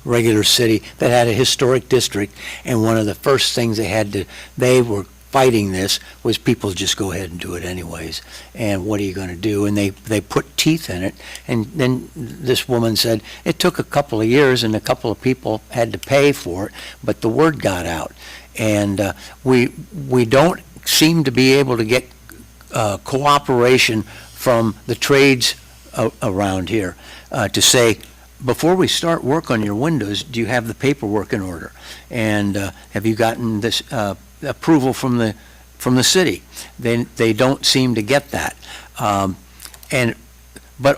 regular city that had a historic district. And one of the first things they were fighting this was people just go ahead and do it anyways. And what are you going to do? And they put teeth in it. And then this woman said, it took a couple of years and a couple of people had to pay for it, but the word got out. And we don't seem to be able to get cooperation from the trades around here to say, before we start work on your windows, do you have the paperwork in order? And have you gotten this approval from the city? They don't seem to get that. But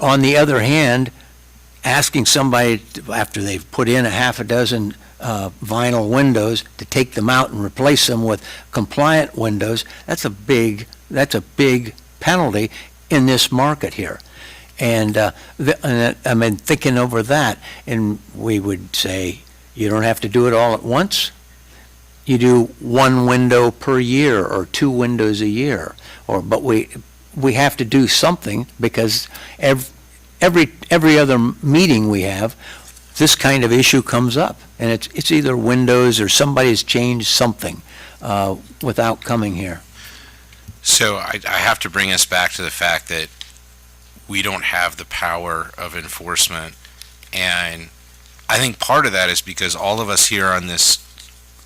on the other hand, asking somebody after they've put in a half a dozen vinyl windows to take them out and replace them with compliant windows, that's a big penalty in this market here. And I mean, thinking over that, and we would say, you don't have to do it all at once. You do one window per year or two windows a year, but we have to do something, because every other meeting we have, this kind of issue comes up, and it's either windows or somebody's changed something without coming here. So I have to bring us back to the fact that we don't have the power of enforcement. And I think part of that is because all of us here on this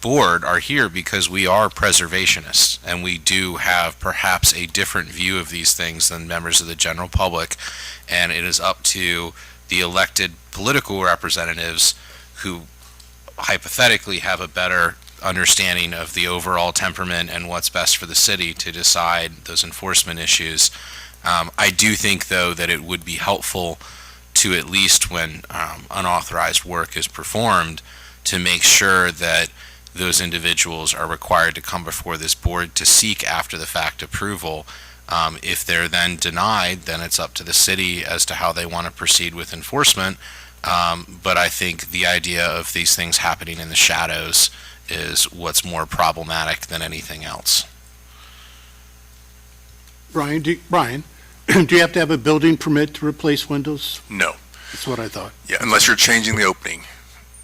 board are here because we are preservationists, and we do have perhaps a different view of these things than members of the general public. And it is up to the elected political representatives who hypothetically have a better understanding of the overall temperament and what's best for the city to decide those enforcement issues. I do think, though, that it would be helpful to, at least when unauthorized work is performed, to make sure that those individuals are required to come before this board to seek after the fact approval. If they're then denied, then it's up to the city as to how they want to proceed with enforcement. But I think the idea of these things happening in the shadows is what's more problematic than anything else. Brian, do you have to have a building permit to replace windows? No. That's what I thought. Yeah, unless you're changing the opening.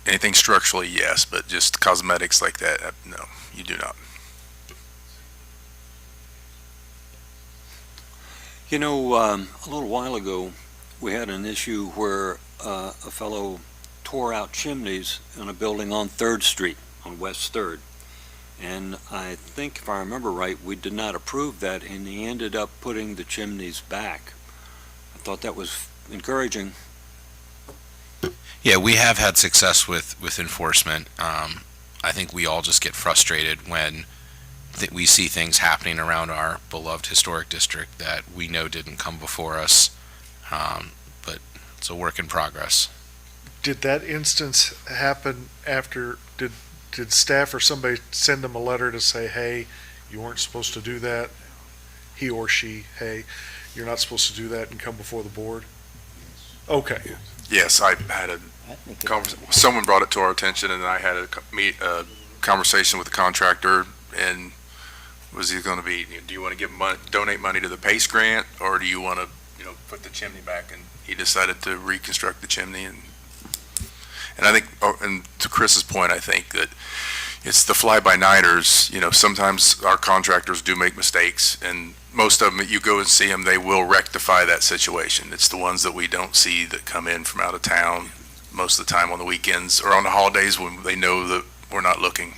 Anything structurally, yes, but just cosmetics like that, no, you do not. You know, a little while ago, we had an issue where a fellow tore out chimneys in a building on 3rd Street, on West 3rd. And I think, if I remember right, we did not approve that, and he ended up putting the chimneys back. I thought that was encouraging. Yeah, we have had success with enforcement. I think we all just get frustrated when we see things happening around our beloved historic district that we know didn't come before us. But it's a work in progress. Did that instance happen after, did staff or somebody send them a letter to say, hey, you weren't supposed to do that? He or she, hey, you're not supposed to do that, and come before the board? Okay. Yes, I had a someone brought it to our attention, and I had a conversation with the contractor, and was he going to be, do you want to donate money to the PACE grant, or do you want to, put the chimney back? And he decided to reconstruct the chimney, and I think, and to Chris's point, I think that it's the fly-by-nighters. Sometimes our contractors do make mistakes, and most of them, you go and see them, they will rectify that situation. It's the ones that we don't see that come in from out of town most of the time on the weekends or on the holidays when they know that we're not looking,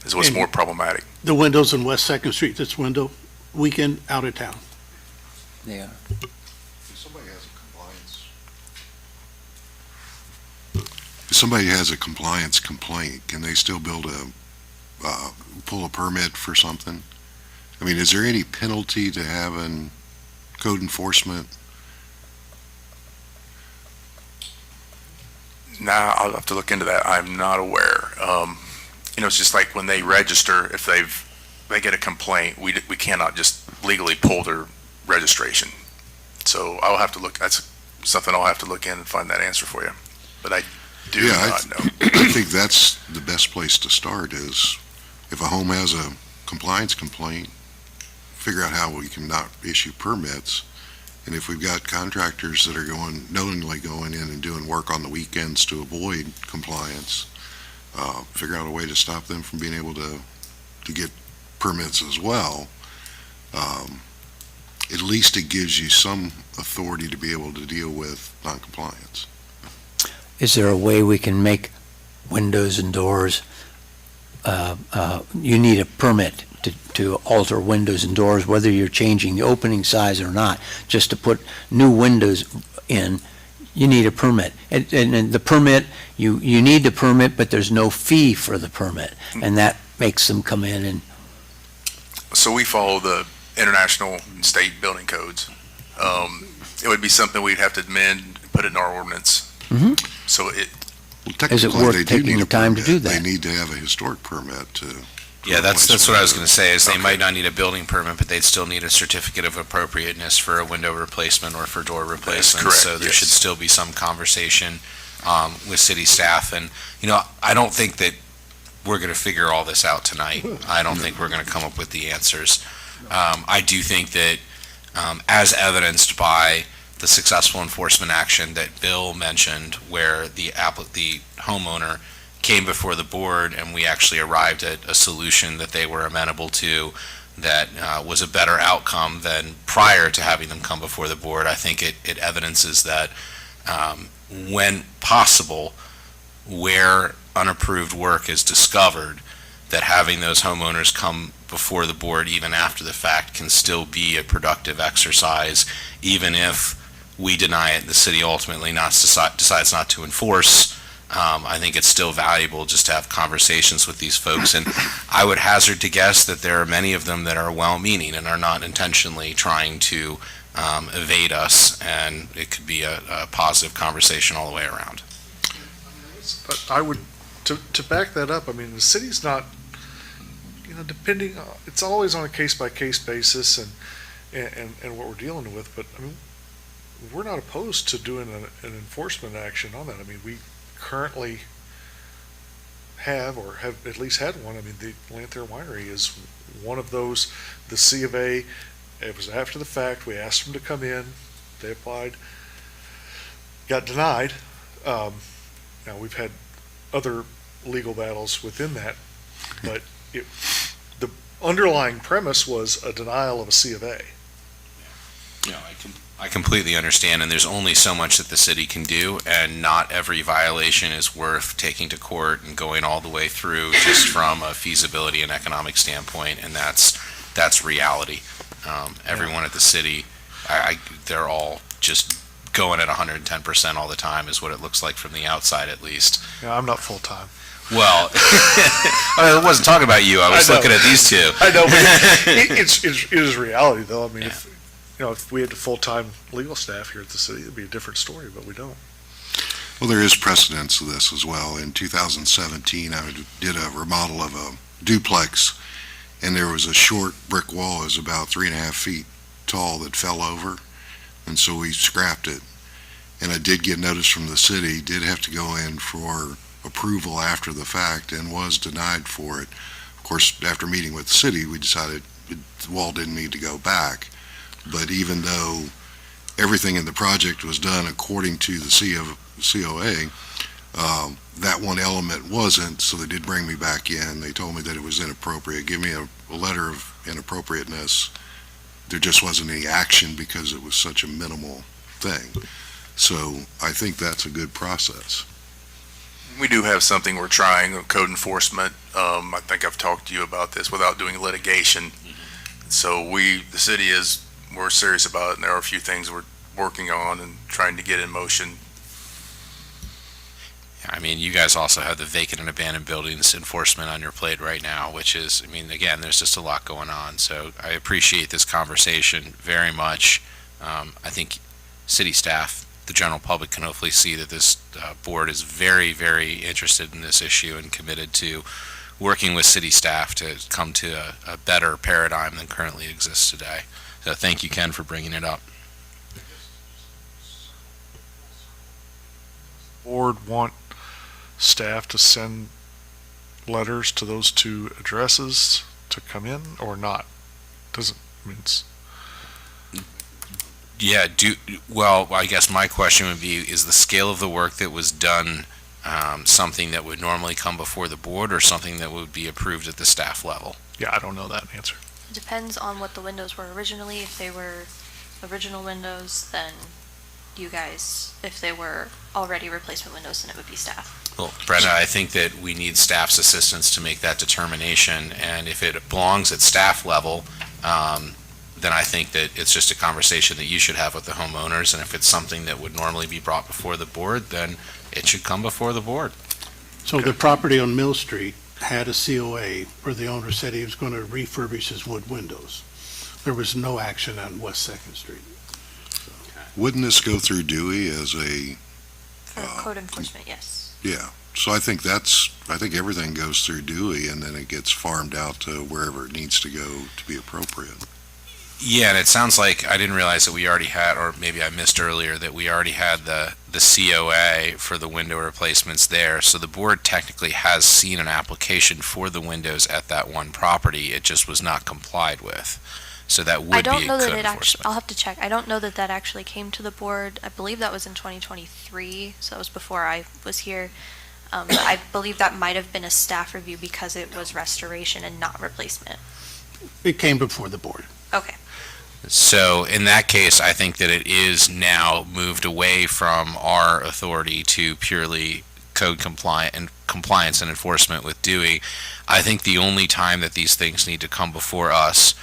is what's more problematic. The windows on West 2nd Street, this window, weekend, out of town. They are. If somebody has a compliance complaint, can they still pull a permit for something? I mean, is there any penalty to having code enforcement? Nah, I'll have to look into that. I'm not aware. It's just like when they register, if they get a complaint, we cannot just legally pull their registration. So I'll have to look. That's something I'll have to look in and find that answer for you. But I do not know. I think that's the best place to start, is if a home has a compliance complaint, figure out how we can not issue permits. And if we've got contractors that are knowingly going in and doing work on the weekends to avoid compliance, figure out a way to stop them from being able to get permits as well, at least it gives you some authority to be able to deal with noncompliance. Is there a way we can make windows and doors, you need a permit to alter windows and doors, whether you're changing the opening size or not, just to put new windows in, you need a permit. And the permit, you need the permit, but there's no fee for the permit, and that makes them come in and, So we follow the international and state building codes. It would be something we'd have to amend, and put it in our ordinance. Mhm. So it, Well, Is it technically, worth they do taking need the a time to permit. do that? They need to have a historic permit to. Yeah, that's what I was going to say, is they Okay. might not need a building permit, but they'd still need a certificate of appropriateness for a window replacement or for door replacement. correct, So there yes. should still be some conversation with city staff. And, I don't think that we're going to figure all this out tonight. I don't think we're going to come up with the answers. I do think that, as evidenced by the successful enforcement action that Bill mentioned, where the homeowner came before the board and we actually arrived at a solution that they were amenable to that was a better outcome than prior to having them come before the board. I think it evidences that when possible, where unapproved work is discovered, that having those homeowners come before the board even after the fact can still be a productive exercise, even if we deny it and the city ultimately decides not to enforce. I think it's still valuable just to have conversations with these folks. And I would hazard to guess that there are many of them that are well-meaning and are not intentionally trying to evade us, and it could be a positive conversation all the way around. But I would, to back that up, I mean, the city's not, depending, it's always on a case-by-case basis and what we're dealing with, but, I mean, we're not opposed to doing an enforcement action on that. I mean, we currently have, or have at least had one. I mean, the Lanther Winery is one of those. The C of A, it was after the fact, we asked them to come in, they applied, got denied. Now, we've had other legal battles within that, but the underlying premise was a denial of a C of A. Yeah, I completely understand, and there's only so much that the city can do, and not every violation is worth taking to court and going all the way through just from a feasibility and economic standpoint, and that's reality. Everyone at the city, they're all just going at 110% all the time is what it looks like from the outside, at least. Yeah, I'm not full-time. Well, I wasn't talking about you. I was looking at these two. I know, but it is reality, though. I mean, if we had the full-time legal staff here at the city, it'd be a different story, but we don't. Well, there is precedence to this as well. In 2017, I did a remodel of a duplex, and there was a short brick wall that was about 3.5 feet tall that fell over, and so we scrapped it. And I did get notice from the city, did have to go in for approval after the fact, and was denied for it. Of course, after meeting with the city, we decided the wall didn't need to go back. But even though everything in the project was done according to the COA, that one element wasn't, so they did bring me back in. They told me that it was inappropriate, give me a letter of inappropriateness. There just wasn't any action because it was such a minimal thing. So I think that's a good process. we do have something we're trying, code enforcement. I think I've talked to you about this without doing litigation. So the city we're serious about it, and there are a few things we're working on and trying to get in motion. I mean, you guys also have the vacant and abandoned buildings enforcement on your plate right now, which is, I mean, again, there's just a lot going on. So I appreciate this conversation very much. I think city staff, the general public can hopefully see that this board is very, very interested in this issue and committed to working with city staff to come to a better paradigm than currently exists today. So thank you, Ken, for bringing it up. Board want staff to send letters to those two addresses to come in or not? Doesn't, I mean, it's, Yeah, well, I guess my question would be, is the scale of the work that was done something that would normally come before the board or something that would be approved at the staff level? Yeah, I don't know that answer. It depends on what the windows were originally. If they were original windows, then you guys, if they were already replacement windows, then it would be staff. Well, Brenda, I think that we need staff's assistance to make that determination, and if it belongs at staff level, then I think that it's just a conversation that you should have with the homeowners, and if it's something that would normally be brought before the board, then it should come before the board. So the property on Mill Street had a COA where the owner said he was going to refurbish his wood windows. There was no action on West Second Street. Wouldn't this go through Dewey as a, For code enforcement, yes. yeah, so I think everything goes through Dewey and then it gets farmed out to wherever it needs to go to be appropriate. Yeah, and it sounds like, I didn't realize that we already had, or maybe I missed earlier, that we already had the COA for the window replacements there. So the board technically has seen an application for the windows at that one property. It just was not complied with. So that would be I a don't know code that it actually, enforcement. I'll have to check. I don't know that that actually came to the board. I believe that was in 2023, so that was before I was here. But I believe that might have been a staff review because it was restoration and not replacement. It came before the board. Okay. So in that case, I think that it is now moved away from our authority to purely code compliance and enforcement with Dewey. I think the only time that these things need to come before us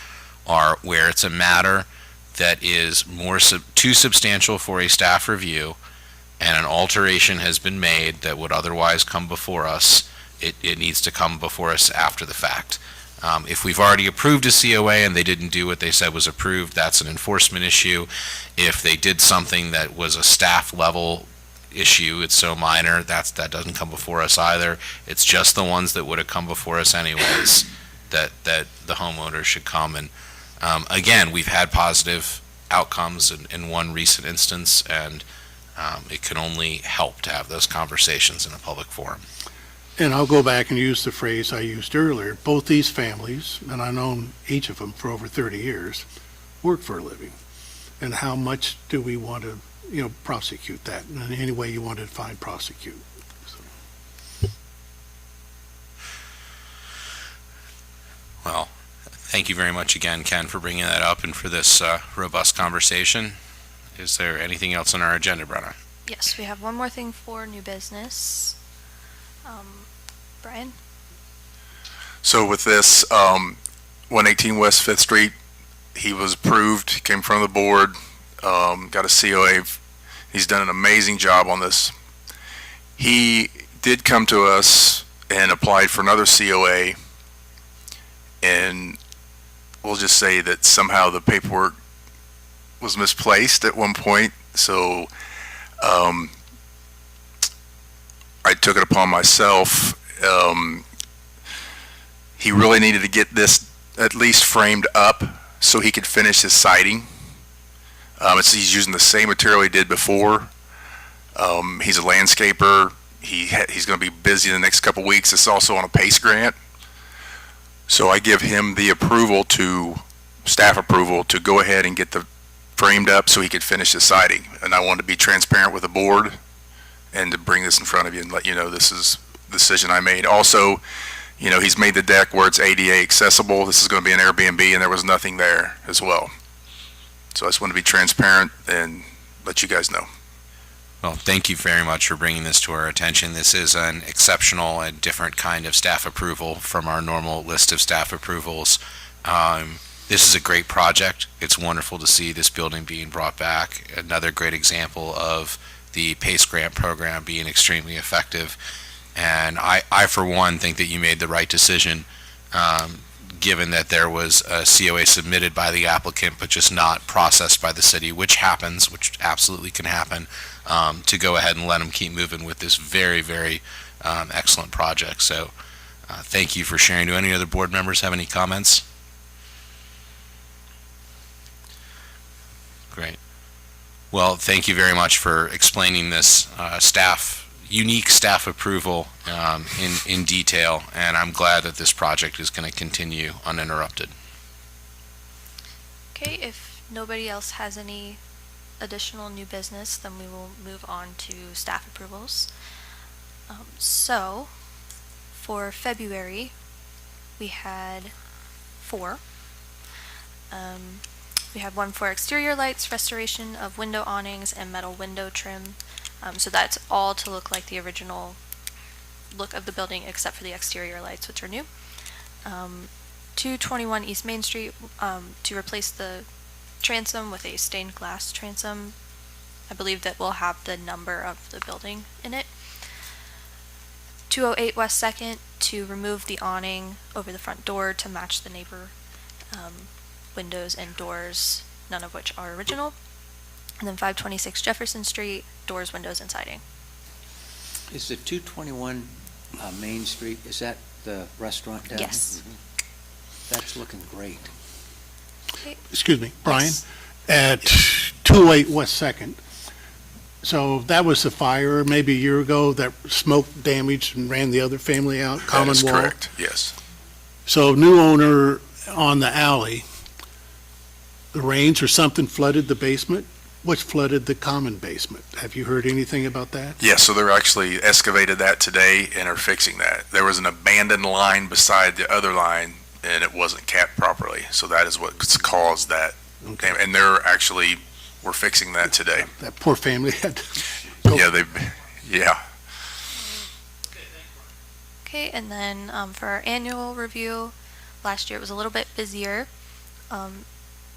are where it's a matter that is too substantial for a staff review and an alteration has been made that would otherwise come before us. It needs to come before us after the fact. If we've already approved a COA and they didn't do what they said was approved, that's an enforcement issue. If they did something that was a staff level issue, it's so minor, that doesn't come before us either. It's just the ones that would have come before us anyways that the homeowners should come. And again, we've had positive outcomes in one recent instance, and it can only help to have those conversations in a public forum. And I'll go back and use the phrase I used earlier. Both these families, and I've known each of them for over 30 years, work for a living. And how much do we want to, prosecute that in any way you want to define prosecute? Well, thank you very much again, Ken, for bringing that up and for this robust conversation. Is there anything else on our agenda, Brenna? Yes, we have one more thing for new business. Brian? So with this, 118 West Fifth Street, he was approved, he came from the board, got a COA. He's done an amazing job on this. He did come to us and applied for another COA, and we'll just say that somehow the paperwork was misplaced at one point. So I took it upon myself. He really needed to get this at least framed up so he could finish his siding. He's using the same material he did before. He's a landscaper. He's going to be busy the next couple weeks. It's also on a PACE grant. So I give him the staff approval to go ahead and get the framed up so he could finish his siding. And I wanted to be transparent with the board and to bring this in front of you and let you know this is the decision I made. Also, he's made the deck where it's ADA accessible. This is going to be an Airbnb, and there was nothing there as well. So I just want to be transparent and let you guys know. Well, thank you very much for bringing this to our attention. This is an exceptional and different kind of staff approval from our normal list of staff approvals. This is a great project. It's wonderful to see this building being brought back. Another great example of the PACE grant program being extremely effective. And I for one, think that you made the right decision, given that there was a COA submitted by the applicant, but just not processed by the city, which happens, which absolutely can happen, to go ahead and let them keep moving with this very, very excellent project. So thank you for sharing. Do any other board members have any comments? Great. Well, thank you very much for explaining this unique staff approval in detail, and I'm glad that this project is going to continue uninterrupted. Okay, if nobody else has any additional new business, then we will move on to staff approvals. So, for February, we had 4. We had one for exterior lights, restoration of window awnings, and metal window trim. So that's all to look like the original look of the building except for the exterior lights, which are new. 221 East Main Street, to replace the transom with a stained glass transom. I believe that will have the number of the building in it. 208 West 2nd, to remove the awning over the front door to match the neighbor windows and doors, none of which are original. And then 526 Jefferson Street, doors, windows, and siding. Is the 221 Main Street, is that the restaurant down there? Yes. That's looking great. Excuse me, Brian, Yes. at 208 West Second. So that was the fire maybe a year ago that smoke damaged and ran the other family out, That common is wall. correct, yes. So new owner on the alley, the rains or something flooded the basement? What flooded the common basement? Have you heard anything about that? Yeah, so they're actually excavated that today and are fixing that. There was an abandoned line beside the other line, and it wasn't capped properly, so that is what's caused that. Okay. And we're fixing that today. That poor family had to go. Yeah. Okay, and then for our annual review, last year it was a little bit busier,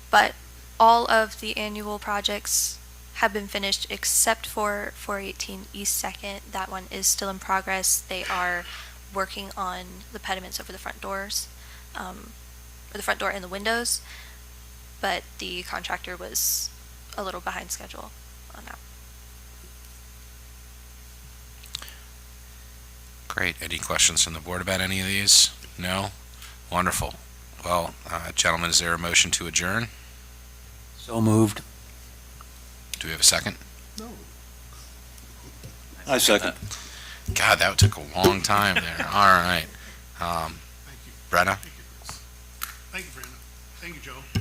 but all of the annual projects have been finished except for 418 East 2nd. That one is still in progress. They are working on the pediments over the front doors, or the front door and the windows, but the contractor was a little behind schedule on that. Great. Any questions from the board about any of these? No? Wonderful. Well, gentlemen, is there a motion to adjourn? So moved. Do we have a second? No. I second. God, that took a long time there. All right. Thank you. Brenna? Thank you, Chris. Thank you, Brenda. Thank you, Joe.